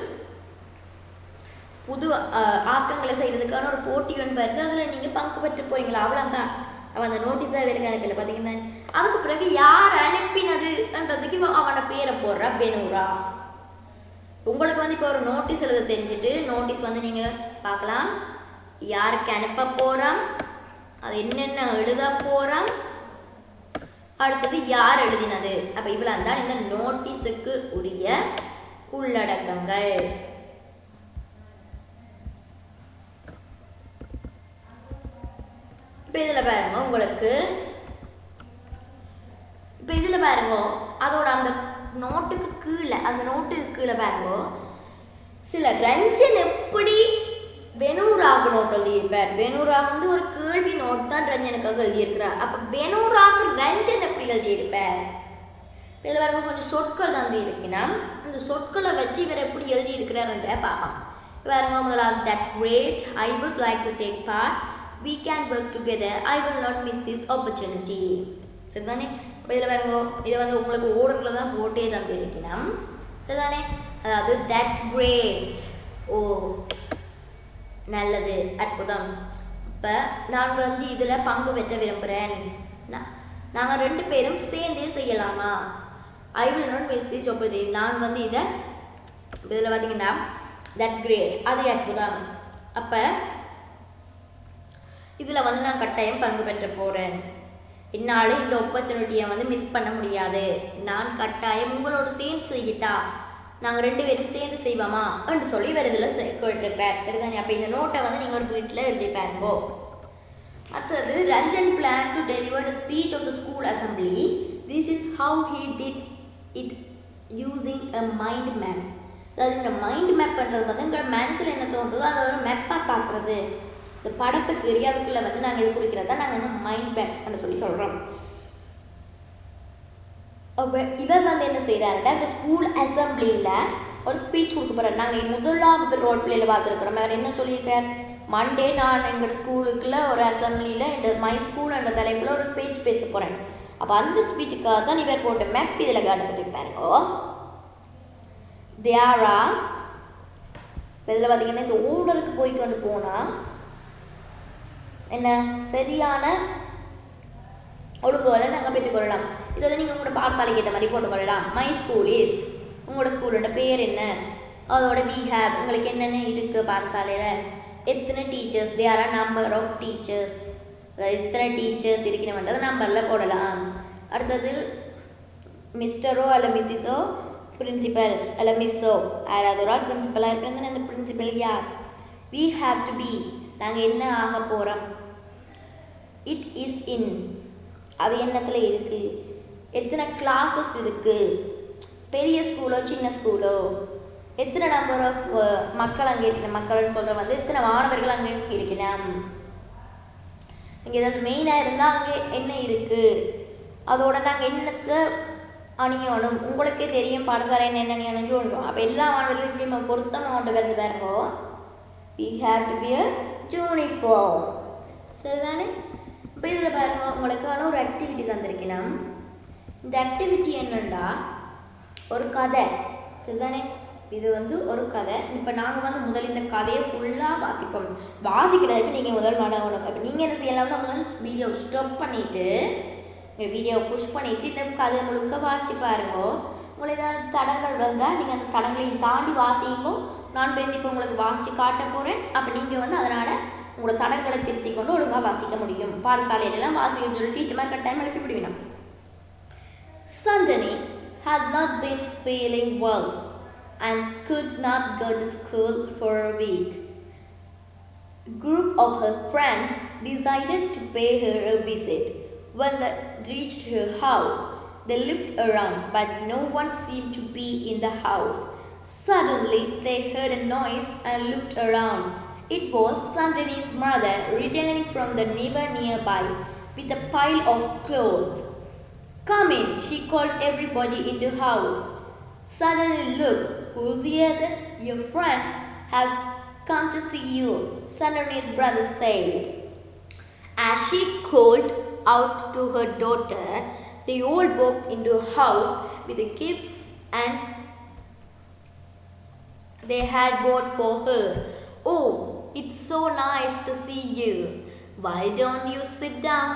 புது ஆக்கங்களை செய்கிறதுக்கான ஒரு போட்டி ஒன்று வருது. அதில் நீங்கள் பங்கு பெற்று போகிறீங்களா, அவ்வளோதான். அவன் அந்த நோட்டீஸாக வேறு அனுப்பல பார்த்தீங்கன்னா. அதுக்கு பிறகு யார் அனுப்பினதுன்றதுக்கு அவனோட பேரை போடுறா பெனூரா. உங்களுக்கு வந்து இப்போ ஒரு நோட்டீஸ் எழுத தெரிஞ்சுட்டு நோட்டீஸ் வந்து நீங்கள் பார்க்கலாம், யாருக்கு அனுப்ப போகிறோம், அது என்னென்ன எழுத போகிறோம், அடுத்தது யார் எழுதினது. அப்போ இவ்வளோ தான் இந்த நோட்டீஸுக்கு உரிய உள்ளடக்கங்கள். இப்போ இதில் பாருங்க உங்களுக்கு, இப்போ இதில் பாருங்க அதோட அந்த நோட்டுக்கு கீழே பாருங்க சில ரஞ்சன் எப்படி வெனூராக்கு நோட் எழுதியிருப்பார். வெனூரா வந்து ஒரு கேள்வி நோட் தான் ரஞ்சனுக்காக எழுதியிருக்கிறார். அப்போ வெனூராக்கு ரஞ்சன் எப்படி எழுதியிருப்பார். இதில் பாருங்க கொஞ்சம் சொற்கள் தந்து இருக்குன்னா அந்த சொற்களை வச்சு இவர் எப்படி எழுதியிருக்கிறாருன்ற பார்ப்போம். பாருங்க முதலாவது, that's great, I would like to take part, we can work together, I will not miss this opportunity. சரிதானே. இப்போ இதில் பாருங்க இதை வந்து உங்களுக்கு ஓடரில் தான் போட்டே தந்து இருக்கணும். சரிதானே. அதாவது தட்ஸ் கிரேட், ஓ நல்லது, அற்புதம். இப்போ நான் வந்து இதில் பங்கு பெற்ற விரும்புகிறேன், நாங்கள் 2 பேரும் சேர்ந்தே செய்யலாமா. I will not miss this opportunity, நான் வந்து இதில் பார்த்தீங்கன்னா தட்ஸ் கிரேட், அது அற்புதம். அப்போ இதில் வந்து நான் கட்டாயம் பங்கு பெற்ற போகிறேன், என்னால் இந்த ஆப்பர்ச்சுனிட்டியை வந்து மிஸ் பண்ண முடியாது, நான் கட்டாயம் உங்களோட சேர்ந்து செய்யிட்டா நாங்கள் 2 பேரும் சேர்ந்து செய்வோமா என்று சொல்லி வேறு இதில் கேட்டிருக்கிறார். சரிதானே. அப்போ இந்த நோட்டை வந்து நீங்கள் ஒரு வீட்டில் எழுதி பாருங்கோ. அடுத்தது, Ranjan plan to deliver the speech of the school assembly, this is how he did it using a mind map. அதாவது இந்த மைண்ட் மேப் பண்ணுறது வந்து எங்களோட மனசில் என்ன தோன்றுதோ அதை ஒரு மேப்பாக பார்க்குறது. இந்த படத்துக்கு அதுக்குள்ளே வந்து நாங்கள் இது குறிக்கிறதா நாங்கள் வந்து மைண்ட் மேப் சொல்லி சொல்கிறோம். இவர் வந்து என்ன செய்கிறாருன்னா இந்த ஸ்கூல் அசம்பிளியில் ஒரு ஸ்பீச் கொடுக்க போகிறார். நாங்கள் முதலாவது ரோல் பிளேயில் பார்த்துருக்குறோம். அவர் என்ன சொல்லியிருக்கார், மண்டே நான் எங்கள் ஸ்கூலுக்குள்ள ஒரு அசம்பிளியில் இந்த மை ஸ்கூல் என்ற தலைப்பில் ஒரு ஸ்பீச் பேச போகிறேன். அப்போ அந்த ஸ்பீச்சுக்காக தான் இவர் போட்ட மேப் இதில் காட்டப்பட்டிருப்பாருங்கோ. தியாரா இதில் பார்த்தீங்கன்னா இந்த ஓர்டருக்கு போயிட்டு வந்து போனால் என்ன சரியான ஒழுங்குகளை நாங்கள் பெற்றுக்கொள்ளலாம். இதை வந்து நீங்கள் உங்களோட பாடசாலைக்கு ஏற்ற மாதிரி போட்டுக்கொள்ளலாம். மை ஸ்கூல் இஸ், உங்களோட ஸ்கூலோட பேர் என்ன, அதோட வி ஹேவ், உங்களுக்கு என்னென்ன இருக்குது பாடசாலையில், எத்தனை teachers, there are number of teachers, அதாவது எத்தனை டீச்சர்ஸ் இருக்கணும்ன்றதை நம்பரில் போடலாம். அடுத்தது மிஸ்டரோ அல்ல மிஸ்ஸோ, பிரின்சிபல் அல்ல மிஸ்ஸோ, யாராவது ஒரு ஆள் பிரின்சிபலாக இருக்கிறது அந்த பிரின்சிபல் யார். வி ஹேவ் டு பி, நாங்கள் என்ன ஆக போகிறோம். இட் இஸ் இன், அது என்னத்தில் இருக்குது. எத்தனை கிளாஸஸ் இருக்குது, பெரிய ஸ்கூலோ சின்ன ஸ்கூலோ, எத்தனை நம்பர் ஆஃப் மக்கள் அங்கே இருக்கிற மக்கள்னு சொல்கிற வந்து எத்தனை மாணவர்கள் அங்கே இருக்கணும். இங்கே ஏதாவது மெயினாக இருந்தால் அங்கே என்ன இருக்குது, அதோட நாங்கள் என்னத்தை அணியணும். உங்களுக்கே தெரியும் பாடசாலை என்ன அணியணும் சொல்லுவோம். அப்போ எல்லா மாணவர்களுக்கும் பொருத்தமாக கொண்டு வருது பாருங்கோ. we have to be a uniform. சரிதானே. இப்போ இதில் பாருங்க உங்களுக்கான ஒரு ஆக்டிவிட்டி தந்திருக்கணும். இந்த ஆக்டிவிட்டி என்னன்னா ஒரு கதை. சரிதானே. இது வந்து ஒரு கதை. இப்போ நாங்கள் வந்து முதல் இந்த கதையை ஃபுல்லாக வாசிப்போம். வாசிக்கிறதுக்கு நீங்கள் முதல் மாணவனை இப்போ நீங்கள் என்ன செய்யலாம்னா முதல் வீடியோ ஸ்டாப் பண்ணிவிட்டு வீடியோவை புஷ் பண்ணிவிட்டு இந்த கதை முழுக்க வாசித்து பாருங்கோ. உங்களுக்கு ஏதாவது தடங்கள் வந்தால் நீங்கள் அந்த தடங்களையும் தாண்டி வாசிங்கோ. நான் பேருந்து இப்போ உங்களுக்கு வாசித்து காட்ட போகிறேன். அப்போ நீங்கள் வந்து அதனால் உங்களோட தடங்களை திருத்தி கொண்டு ஒழுங்காக வாசிக்க முடியும். பாடசாலையிலலாம் வாசிக்க சொல்லி டீச்சர் மாதிரி கட்டாயம் எழுப்பி விடுவினா. Sandani had not been feeling well and could not go to school for a week. A group of her friends decided to pay her a visit. When they reached her house, they looked around, but no one seemed to be in the house. Suddenly, they heard a noise and looked around. It was Sandani's mother returning from the river nearby with a pile of clothes. Come in, she called everybody into the house. Suddenly, look, who's here? Your friends have come to see you, Sandani's brother said. As she called out to her daughter, they all walked into a house with a gift and they had bought for her. It's so nice to see you. Why don't you sit down?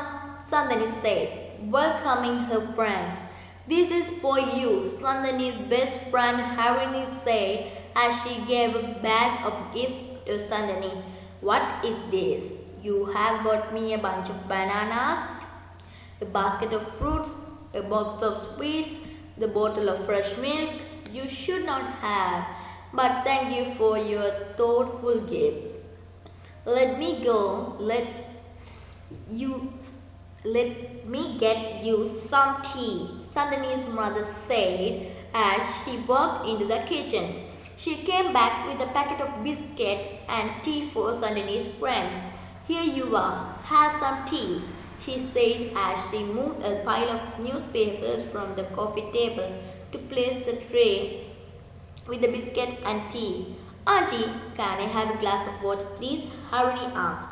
Sandhani said, welcoming her friends. This is for you, Sandhani's best friend Harini said as she gave a bag of gifts to Sandhani. What is this? You have got me a bunch of bananas, a basket of fruits, a box of sweets, the bottle of fresh milk. You should not have, but thank you for your thoughtful gifts. Let me go. Let me get you some tea, Sandhani's mother said as she walked into the kitchen. She came back with a packet of biscuits and tea for Sandhani's friends. Here you are, have some tea, she said as she moved a pile of newspapers from the coffee table to place the tray with the biscuits and tea. Auntie, can I have a glass of water please? Harini asked.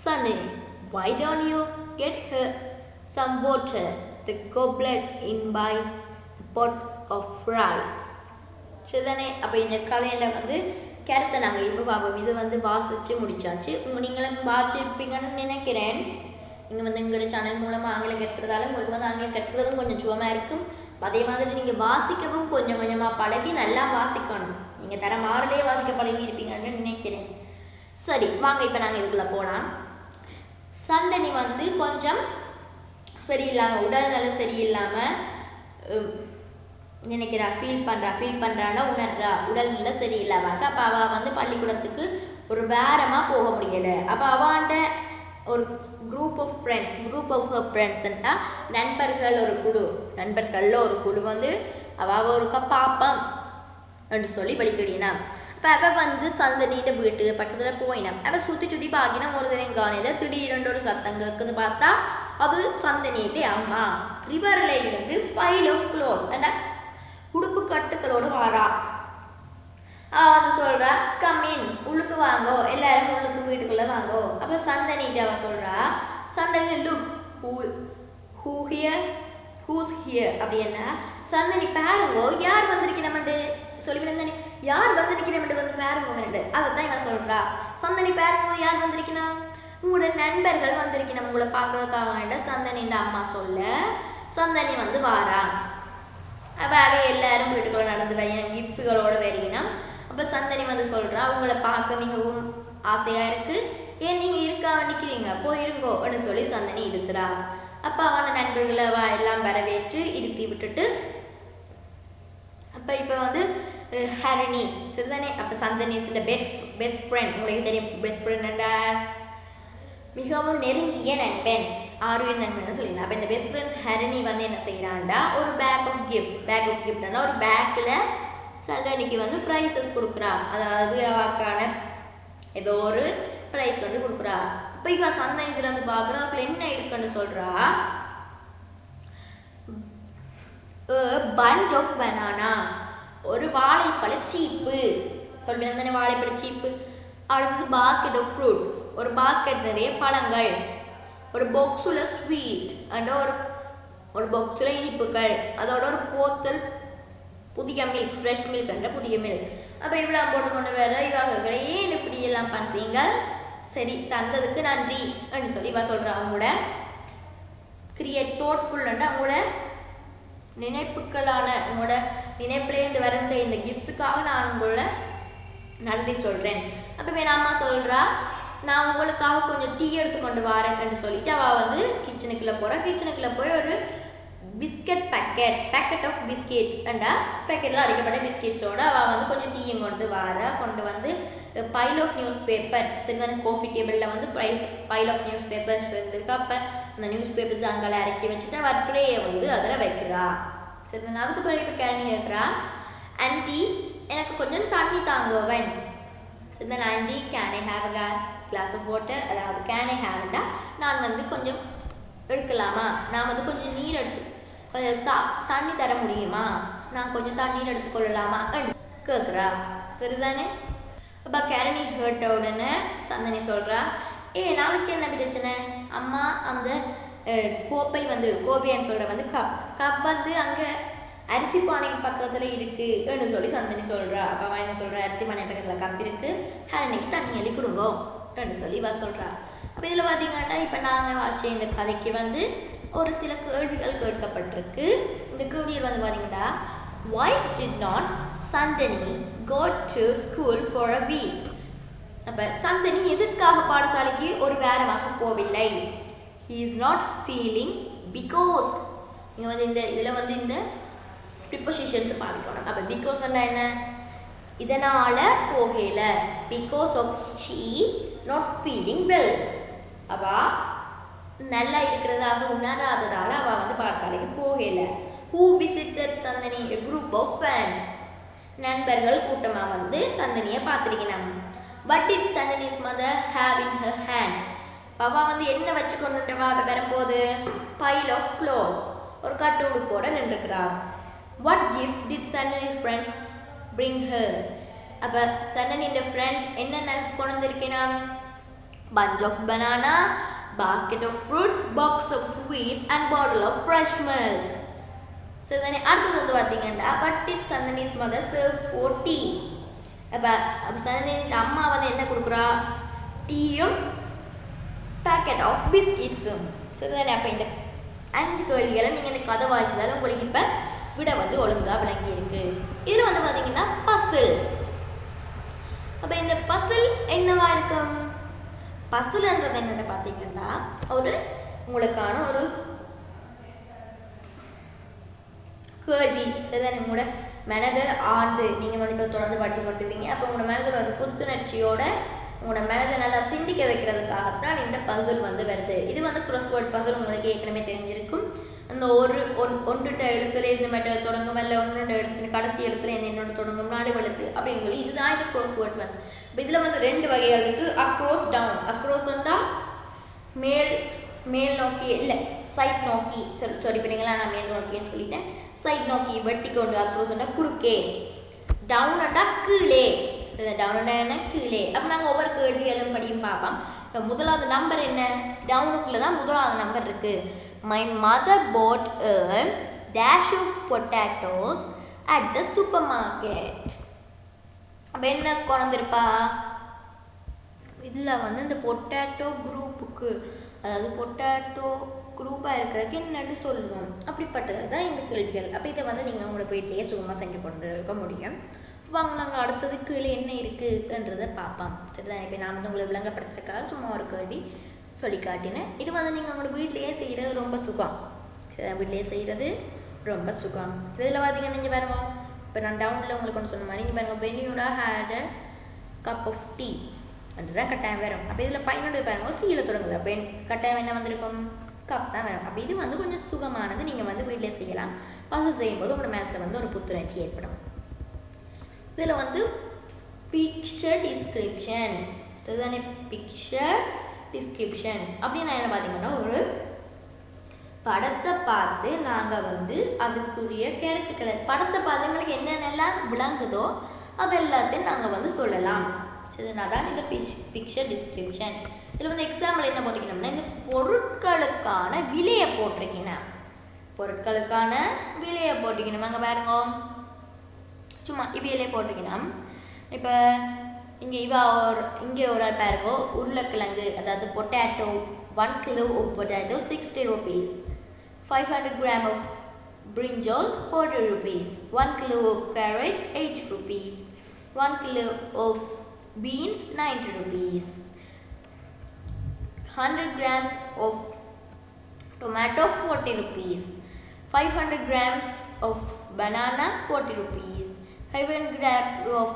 Sandhani, why don't you get her some water? The goblet in by the pot of rice. சரிதானே. அப்போ இந்த கலையில வந்து கருத்தை நாங்கள் இப்போ பார்ப்போம். இது வந்து வாசித்து முடிச்சாச்சு. நீங்களும் வாசிப்பீங்கன்னு நினைக்கிறேன். நீங்கள் வந்து எங்களோட சேனல் மூலமாக ஆங்கிலம் கற்றுறதால உங்களுக்கு வந்து ஆங்கிலம் கற்றுறதும் கொஞ்சம் சுகமாக இருக்கும். அதே மாதிரி நீங்கள் வாசிக்கவும் கொஞ்சம் கொஞ்சமாக பழகி நல்லா வாசிக்கணும். நீங்கள் தரம் 6லேயே வாசிக்க பழகி இருப்பீங்கன்னு நினைக்கிறேன். சரி, வாங்க இப்போ நாங்கள் இதுக்குள்ளே போகலாம். சண்டனி வந்து கொஞ்சம் சரியில்லாமல், உடல்நல சரியில்லாமல் நினைக்கிறா, ஃபீல் பண்ணுறான்னா உணர்றா, உடல்நிலை சரியில்லாமல். அப்போ அவள் வந்து பள்ளிக்கூடத்துக்கு ஒரு வாரமாக போக முடியலை. அப்போ அவன்ட ஒரு குரூப் ஆஃப் ஃப்ரெண்ட்ஸ்ன்ட்டா நண்பர்களில் ஒரு குழு வந்து அவள் ஒரு பாப்பம் என்று சொல்லி படிக்கடினா. அப்போ அவள் வந்து சந்தனியோட வீட்டு பக்கத்தில் போயினான். அவள் சுற்றி பார்க்கினா ஒரு தினம் காலையில் திடீரென்று ஒரு சத்தம் கேட்குது. பார்த்தா அது சந்தனியிட்டே அம்மா ரிவரில் இருந்து பைல் ஆஃப் க்ளோத்ஸ் அண்ட் உடுப்பு கட்டுக்களோடு வாரா. அவள் வந்து சொல்கிறா, கம்மின் உள்ளுக்கு வாங்கோ, எல்லாரும் உள்ளுக்கு வீட்டுக்குள்ளே வாங்கோ. அப்போ சந்தனிட்டு அவள் சொல்கிறா, சந்தனி லுக் ஹூஸ் ஹியர் அப்படின்னா, சந்தனி பாருங்கோ யார் வந்திருக்கணும்னு சொல்லிவிடுந்தானே, யார் வந்திருக்கிறேன் வந்து பாருங்க. அதை தான் இவன் சொல்கிறா, சந்தனி பாருங்க யார் வந்திருக்கணும், உங்களோட நண்பர்கள் வந்திருக்கணும் உங்களை பார்க்குறதுக்காக வேண்ட சந்தனின்ற அம்மா சொல்ல சந்தனி வந்து வாரா. அப்போ எல்லாரும் வீட்டுக்குள்ள நடந்து வரையும் கிஃப்ட்ஸுகளோடு வரையினா. அப்போ சந்தனி வந்து சொல்கிறா, உங்களை பார்க்க மிகவும் ஆசையாக இருக்குது, ஏன் நீங்கள் இருக்காம நிற்கிறீங்க, போயிருங்கோ அப்படின்னு சொல்லி சந்தனி இருத்துறா. அப்போ அவன நண்பர்களை எல்லாம் வரவேற்று இருத்தி விட்டுட்டு அப்போ இப்போ வந்து ஹரிணி சரிதானே. அப்போ சந்தனியோட பெஸ்ட் ஃப்ரெண்ட், உங்களுக்கு தெரியும் பெஸ்ட் ஃப்ரெண்ட் மிகவும் நெருங்கிய நண்பன், ஆர்வியர் நண்பன் சொல்லிடலாம். அப்போ இந்த பெஸ்ட் ஃப்ரெண்ட்ஸ் ஹரிணி வந்து என்ன செய்கிறான்டா, ஒரு பேக் ஆஃப் கிஃப்ட்னா ஒரு பேக்கில் சந்தனிக்கு வந்து ப்ரைஸஸ் கொடுக்குறா. அதாவது அவக்கான ஏதோ ஒரு ப்ரைஸ் வந்து கொடுக்குறா. இப்போ இப்போ சந்தனி இதில் வந்து பார்க்குறா, அதுக்குள்ள என்ன இருக்குன்னு சொல்கிறா, பஞ்ச் ஆஃப் பனானா, ஒரு வாழைப்பழ சீப்பு சொல்லுவேன் தானே, வாழைப்பழ சீப்பு. அடுத்தது பாஸ்கெட் ஆஃப் ஃப்ரூட்ஸ், ஒரு பாஸ்கெட் நிறைய பழங்கள், ஒரு பாக்ஸில் ஸ்வீட் அண்ட் ஒரு பாக்ஸில் இனிப்புகள், அதோட ஒரு போத்தல் புதிய மில்க், ஃப்ரெஷ் மில்க் என்ற புதிய மில்க். அப்போ இவ்வளோ போட்டுக்கொண்டு வேற இவாக ஏன் இப்படி எல்லாம் பண்ணுறீங்க, சரி தந்ததுக்கு நன்றி அப்படின்னு சொல்லி இவா சொல்கிறா. அவங்களோட கிரியேட் தோட்ஃபுல்லுன்னு அவங்களோட நினைப்புகளான உங்களோட நினைப்புலேருந்து வந்த இந்த கிஃப்ட்ஸுக்காக நான் உங்களோட நன்றி சொல்கிறேன். அப்போ என் அம்மா சொல்கிறா, நான் உங்களுக்காக கொஞ்சம் டீ எடுத்து கொண்டு வரேன்னு சொல்லிட்டு அவள் வந்து கிச்சனுக்குள்ளே போகிறா. கிச்சனுக்குள்ளே போய் ஒரு பிஸ்கட் பேக்கெட் ஆஃப் பிஸ்கெட்ஸ் அண்டா பேக்கெட்டில் அடைக்கப்பட்ட பிஸ்கெட்ஸோடு அவள் வந்து கொஞ்சம் டீயும் கொண்டு வந்து பைல் ஆஃப் நியூஸ் பேப்பர் சரிதானே, காஃபி டேபிளில் வந்து பைல் ஆஃப் நியூஸ் பேப்பர்ஸ் இருந்திருக்கு. அப்போ அந்த நியூஸ் பேப்பர்ஸ் அங்கே இறக்கி வச்சுட்டு அவள் ட்ரேயை வந்து அதில் வைக்கிறா. சரிதானே. அதுக்கு பிறகு இப்போ கேரணி கேட்குறா, ஆன்டி எனக்கு கொஞ்சம் தண்ணி தாங்குவேன். சரிதானே. Aunty can I have a glass of water, அதாவது கேன் ஐ ஹேவ்டா நான் வந்து கொஞ்சம் எடுக்கலாமா, நான் வந்து கொஞ்சம் நீர் தண்ணி தர முடியுமா, நான் கொஞ்சம் தண்ணீர் எடுத்துக்கொள்ளலாமா கேட்குறா. சரிதானே. அப்போ கேரணி கேட்ட உடனே சந்தனி சொல்கிறா, நாளைக்கு என்ன பிரச்சனை அம்மா, அந்த கோப்பைன்னு சொல்கிற வந்து கப் வந்து அங்கே அரிசி பானைக்கு பக்கத்தில் இருக்குன்னு சொல்லி சந்தனி சொல்கிறா. அப்போ அவன் என்ன சொல்கிறா, அரிசி பானை பக்கத்தில் கப் இருக்கு, ஹரணிக்கு தண்ணி அள்ளி கொடுங்கோன்னு சொல்லி வா சொல்கிறா. அப்போ இதில் பார்த்தீங்கன்னா இப்போ நாங்கள் வாசிச்ச இந்த கதைக்கு வந்து ஒரு சில கேள்விகள் கேட்கப்பட்டிருக்கு. இந்த கேள்விகள் வந்து பார்த்தீங்கன்னா, why did not Sandani go to school for a week? அப்போ சந்தனி எதற்காக பாடசாலைக்கு ஒரு வாரமாக போகவில்லை? he is not feeling because இங்கே வந்து இந்த இதில் வந்து இந்த ப்ரிப்போசிஷன்ஸ் பாதிக்கணும். அப்போ பிகாஸ் என்ன, இதனால் போகல, because of she not feeling well, அவள் நல்லா இருக்கிறதாக உணராததால் அவள் வந்து பாடசாலைக்கு போகல. Who visited Chandani, a group of friends, நண்பர்கள் கூட்டமாக வந்து சந்தனியை பார்த்துருக்கணும். what did Sandani's mother have in her hand? பாப்பா வந்து என்ன வச்சு கொண்டுட்டவா வரும்போது pile of clothes, ஒரு கட்டு உடுப்போட நின்றுக்கிறார். what gifts did Sandani's friends bring her? அப்போ சந்தனியோட ஃப்ரெண்ட் என்னென்ன கொண்டு வந்திருக்கேன், bunch of banana, basket of fruits, box of sweets and bottle of fresh milk. சரி, அடுத்தது வந்து பார்த்தீங்கன்னா, what did Sandani's mother serve for tea? அப்போ சந்தனியோட அம்மா வந்து என்ன கொடுக்குறா, டீயும் பேக்கெட் ஆஃப் பிஸ்கிட்ஸும். சரிதானே? அப்போ இந்த 5 கேள்விகளை நீங்கள் இந்த கதை வாசிச்சதால உங்களுக்கு இப்போ விட வந்து ஒழுங்காக விளங்கி இருக்கு. இதில் வந்து பார்த்தீங்கன்னா பசில். அப்போ இந்த பசில் என்னவா இருக்கும், பசில்ன்றது என்னென்னு பார்த்தீங்கன்னா ஒரு உங்களுக்கான ஒரு கேள்வி. சரிதானே? உங்களோட மனதை ஆண்டு நீங்கள் வந்து இப்போ தொடர்ந்து படித்து கொண்டிருப்பீங்க. அப்போ உங்களோட மனதில் ஒரு புத்துணர்ச்சியோட உங்களோட மனதை நல்லா சிந்திக்க வைக்கிறதுக்காகத்தான் இந்த பசில் வந்து வருது. இது வந்து crossword பசில் உங்களுக்கு ஏற்கனவே தெரிஞ்சிருக்கும். அந்த ஒன்றுட்ட எழுத்துல இருந்து மட்டும் தொடங்கும், இல்லை ஒன்றுட்ட எழுத்து கடைசி எழுத்துல என்னோட தொடங்கும், நடுவு எழுத்து அப்படின்னு சொல்லி இதுதான் இந்த crossword வந்து. இப்போ இதில் வந்து 2 வகைகள் இருக்குது, அக்ரோஸ் டவுன். அக்ரோஸ்ன்னா மேல் நோக்கி, இல்லை சைட் நோக்கி, சாரி பிள்ளைங்களா நான் மேல் நோக்கின்னு சொல்லிட்டேன், சைட் நோக்கி வெட்டி கொண்டு. அக்ரோஸ்ன்னா குறுக்கே, டவுன்டா கீழே, டவுன்டா என்ன கீழே. அப்போ நாங்கள் ஒவ்வொரு கேள்விகளும் படியும் பார்ப்போம். இப்போ முதலாவது நம்பர் என்ன, டவுனுக்குள்ள தான் முதலாவது நம்பர் இருக்கு. My mother bought a dash of potatoes at the supermarket. அப்போ என்ன கொண்டிருப்பா, இதில் வந்து இந்த பொட்டேட்டோ குரூப்புக்கு, அதாவது பொட்டேட்டோ குரூப்பாக இருக்கிறதுக்கு என்னட்டு சொல்லுவோம், அப்படிப்பட்டது தான் இந்த கேள்விகள். அப்போ இதை வந்து நீங்கள் உங்களோட வீட்டிலேயே சுகமாக செஞ்சு கொண்டு இருக்க முடியும். வாங்க நாங்கள் அடுத்தது கீழே என்ன இருக்குன்றதை பார்ப்போம். சரிதான்? இப்போ நான் வந்து உங்களை விளங்கப்படுத்துறதுக்காக சும்மா ஒரு கேள்வி சொல்லி காட்டினேன். இது வந்து நீங்கள் உங்களோட வீட்டிலேயே செய்கிறது ரொம்ப சுகம். சரி, வீட்டிலேயே செய்கிறது ரொம்ப சுகம். இதில் பார்த்தீங்கன்னா நீங்கள் பாருங்க, இப்போ நான் டவுனில் உங்களுக்கு ஒன்று சொன்ன மாதிரி நீங்கள் பாருங்கள், வெனியூடா had a cup of tea அதுதான் கட்டாயம் வரும். அப்போ இதில் பயனோட பாருங்க சீல தொடங்குது. அப்போ கட்டாயம் என்ன வந்திருக்கும், கப் தான் வரும். அப்போ இது வந்து கொஞ்சம் சுகமானது, நீங்கள் வந்து வீட்டிலே செய்யலாம். பசில் செய்யும்போது உங்களோட மேத்ஸில் வந்து ஒரு புத்துணர்ச்சி ஏற்படும். இதில் வந்து பிக்சர் டிஸ்கிரிப்ஷன். இதுதானே பிக்சர் டிஸ்கிரிப்ஷன் அப்படின்னு என்ன பார்த்தீங்கன்னா, ஒரு படத்தை பார்த்து நாங்கள் வந்து அதுக்குரிய கேரக்டர்களை, படத்தை பார்த்து எங்களுக்கு என்னென்னலாம் விளங்குதோ அது எல்லாத்தையும் நாங்கள் வந்து சொல்லலாம். சரினா தான் இந்த பிக்சர் டிஸ்கிரிப்ஷன். இதில் வந்து எக்ஸாம்பிள் என்ன போட்டிருக்கணும்னா, இந்த பொருட்களுக்கான விலையை போட்டிருக்கீங்கன்னா, பொருட்களுக்கான விலையை போட்டிருக்கணும். அங்கே பாருங்க, சும்மா இவையிலே போட்டிருக்கணும். இப்போ இங்கே இங்கே ஒரு ஆள் பாருங்க, உருளைக்கிழங்கு அதாவது potato 1 kilo of potato 60 rupees, 500 gram of brinjal 40 rupees, 1 kilo of carrot 80 rupees, 1 kilo of beans 90 rupees, 100 grams of tomato 40 rupees, 500 grams of banana 40 rupees, 500 grams of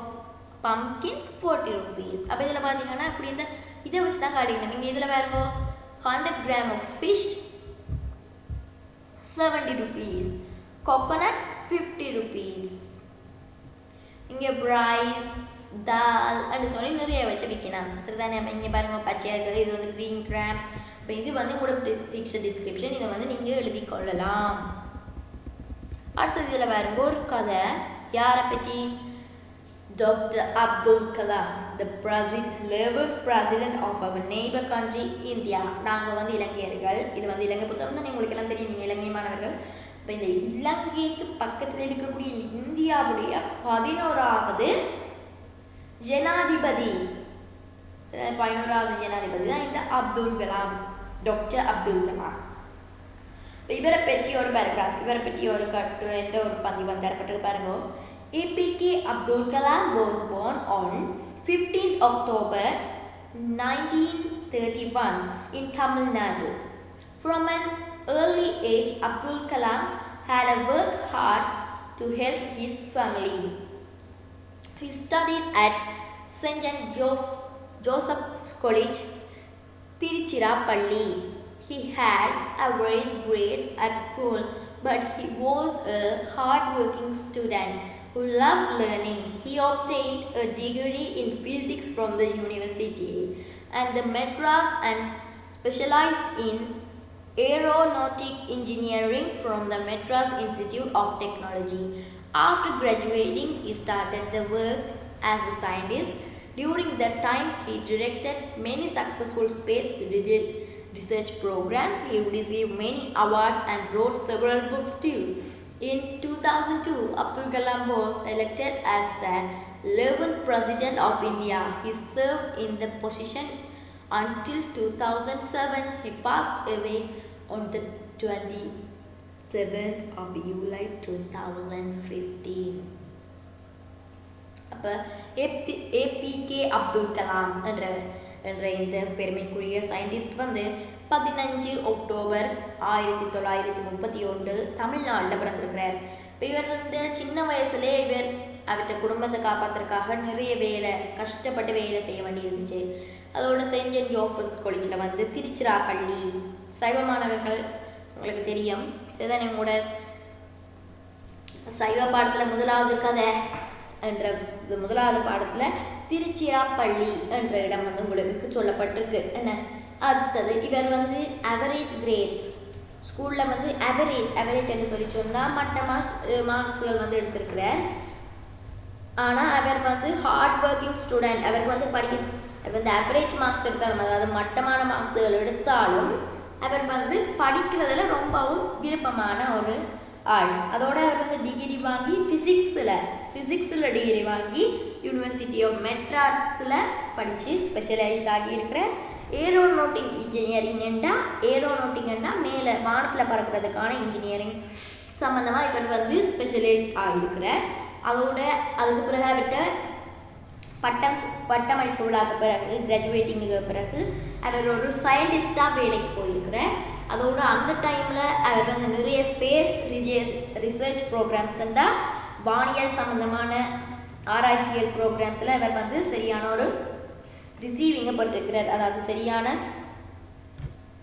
pumpkin 40 rupees. அப்போ இதில் பார்த்தீங்கன்னா இப்படி இந்த இதை வச்சு தான் காட்டிக்கணும். நீங்கள் இதில் பாருங்க, 100 gram of fish 70 rupees, coconut 50 rupees. இங்கே rice, தால் அப்படி சொல்லி நிறைய வச்சு விற்கணும். சரிதானே? அப்போ இங்கே பாருங்கள் பச்சையாக இருக்கிறது, இது வந்து க்ரீன் கிராம். இப்போ இது வந்து உங்களோட பிக்சர் டிஸ்கிரிப்ஷன், இதை வந்து நீங்கள் எழுதி கொள்ளலாம். அடுத்தது இதில் பாருங்க, ஒரு கதை யாரை பற்றி, Dr. Abdul Kalam, the president of our neighbor country India. நாங்கள் வந்து இலங்கையர்கள். இது வந்து இலங்கை புத்தகம் தான், உங்களுக்கு எல்லாம் தெரியும், நீங்கள் இலங்கை மாணவர்கள். இப்போ இந்த இலங்கைக்கு பக்கத்தில் இருக்கக்கூடிய இந்தியாவுடைய 11வது ஜனாதிபதி 11வது ஜனாதிபதி தான் இந்த அப்துல் கலாம், டாக்டர் அப்துல் கலாம். இவரை பற்றி ஒரு பேராகிராஃப், இவரை பற்றி ஒரு கட்டுரை ஒரு பந்தி தரப்பட்டிருக்கு பாருங்க. APK Abdul Kalam was born on 15th October 1931 in Tamil Nadu. From an early age, Abdul Kalam had worked hard to help his family. He studied at St. Joseph's College, Tiruchirappalli. He had average grades at school, but he was a hard-working student who loved learning. He obtained a degree in physics from the university and the Madras and specialized in aeronautic engineering from the Madras Institute of Technology. After graduating, he started the work as a scientist. During that time, he directed many successful space research programs. He received many awards and wrote several books too. In 2002, Abdul Kalam was elected as the 11th President of India. He served in the position until 2007. He passed away on the 27th of July 2015. அப்போ APK Abdul Kalam என்ற இந்த பெருமைக்குரிய scientist வந்து 15 October 1931 தமிழ்நாட்டில் பிறந்திருக்கிறார். இப்போ இவர் வந்து சின்ன வயசுலேயே இவர் அவர்கிட்ட குடும்பத்தை காப்பாற்றுறதுக்காக நிறைய கஷ்டப்பட்டு வேலை செய்ய வேண்டி இருந்துச்சு. அதோட செயின்ட் ஜோசப்ஸ் காலேஜில் வந்து திருச்சிராப்பள்ளி சைவ மாணவர்கள் உங்களுக்கு தெரியும். இதுதான் உங்களோட சைவ பாடத்தில் முதலாவது கதை என்ற முதலாவது பாடத்தில் திருச்சிராப்பள்ளி என்ற இடம் வந்து உங்களுக்கு சொல்லப்பட்டிருக்கு. என்ன அடுத்தது இவர் வந்து அவரேஜ் கிரேட்ஸ் ஸ்கூலில் வந்து அவரேஜ் என்று சொல்லி சொன்னால் மற்ற மார்க்ஸ்கள் வந்து எடுத்திருக்கிறார். ஆனால் அவர் வந்து ஹார்ட் ஒர்க்கிங் ஸ்டூடெண்ட். அவருக்கு வந்து அவர் வந்து அவரேஜ் மார்க்ஸ் எடுத்தாலும், அதாவது மட்டமான மார்க்ஸ்கள் எடுத்தாலும் அவர் வந்து படிக்கிறதுல ரொம்பவும் விருப்பமான ஒரு ஆள். அதோட அவர் வந்து டிகிரி வாங்கி ஃபிசிக்ஸில் டிகிரி வாங்கி யூனிவர்சிட்டி ஆஃப் மெட்ராஸில் படித்து ஸ்பெஷலைஸ் ஆகி இருக்கிற ஏரோநாட்டிக் இன்ஜினியரிங் ஏரோநாட்டிக்னா மேலே வானத்தில் பறக்கிறதுக்கான இன்ஜினியரிங் சம்மந்தமாக இவர் வந்து ஸ்பெஷலைஸ் ஆகியிருக்கிறார். அதுக்கு பிறகு அவர்கிட்ட பட்டமளிப்பு விழாக்கு பிறகு கிராஜுவேட்டிங்கு பிறகு அவர் ஒரு சயின்டிஸ்டாக வேலைக்கு போயிருக்கிறார். அதோட அந்த டைமில் அவர் வந்து நிறைய ஸ்பேஸ் ரிசர்ச் ப்ரோக்ராம்ஸ் இருந்தால் வானியல் சம்மந்தமான ஆராய்ச்சியல் ப்ரோக்ராம்ஸில் அவர் வந்து சரியான ஒரு ரிசீவிங்கை பண்ணிருக்கிறார். அதாவது சரியான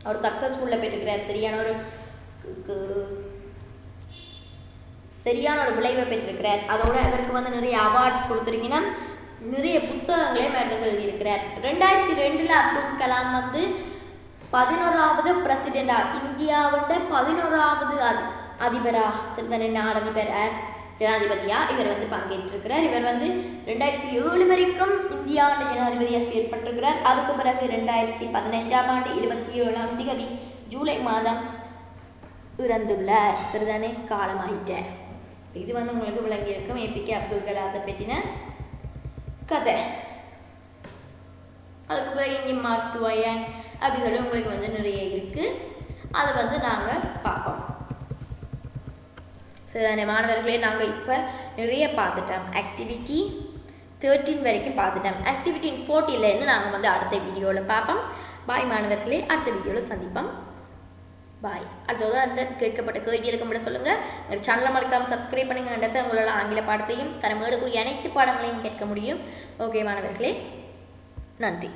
ஒரு சக்ஸஸ்ஃபுல்லாக பெற்றிருக்கிறார். சரியான ஒரு விளைவை பெற்றிருக்கிறார். அதோட அவருக்கு வந்து நிறைய அவார்ட்ஸ் கொடுத்துருக்கீங்கன்னா நிறைய புத்தகங்களையும் அவர் எழுதியிருக்கிறார். 2002 அப்துல் கலாம் வந்து 11வது பிரசிடெண்டாக இந்தியாவோட 11வது அதிபரா ஜனாதிபதியாக இவர் வந்து பங்கேற்றிருக்கிறார். இவர் வந்து 2007 வரைக்கும் இந்தியாவோட ஜனாதிபதியாக செயல்பட்டிருக்கிறார். அதுக்கு பிறகு 2015ஆம் ஆண்டு 27ஆம் தேதி ஜூலை மாதம் இறந்துள்ளார். சரிதானே, காலமாயிட்டார். இது வந்து உங்களுக்கு விளங்கியிருக்கும் APK அப்துல் கலாத்தை பற்றின கதை. அதுக்கு பிறகு இங்கே மார்க் ட்வைன் அப்படி சொல்லி உங்களுக்கு வந்து நிறைய இருக்குது. அதை வந்து நாங்கள் பார்ப்போம். சரிதானே மாணவர்களே, நாங்கள் இப்போ நிறைய பார்த்துட்டோம். ஆக்டிவிட்டி 13 வரைக்கும் பார்த்துட்டோம். ஆக்டிவிட்டி 14லேருந்து நாங்கள் வந்து அடுத்த வீடியோவில் பார்ப்போம். பாய் மாணவர்களே, அடுத்த வீடியோவில் சந்திப்போம். பாய். அடுத்தது அந்த கேட்கப்பட்ட கேள்விகளுக்கு மட்டும் சொல்லுங்கள். எங்கள் சேனலை மறக்காமல் சப்ஸ்கிரைப் பண்ணுங்கன்றதை உங்களால் ஆங்கில பாடத்தையும் தரமேடக்கூடிய அனைத்து பாடங்களையும் கேட்க முடியும். ஓகே மாணவர்களே, நன்றி.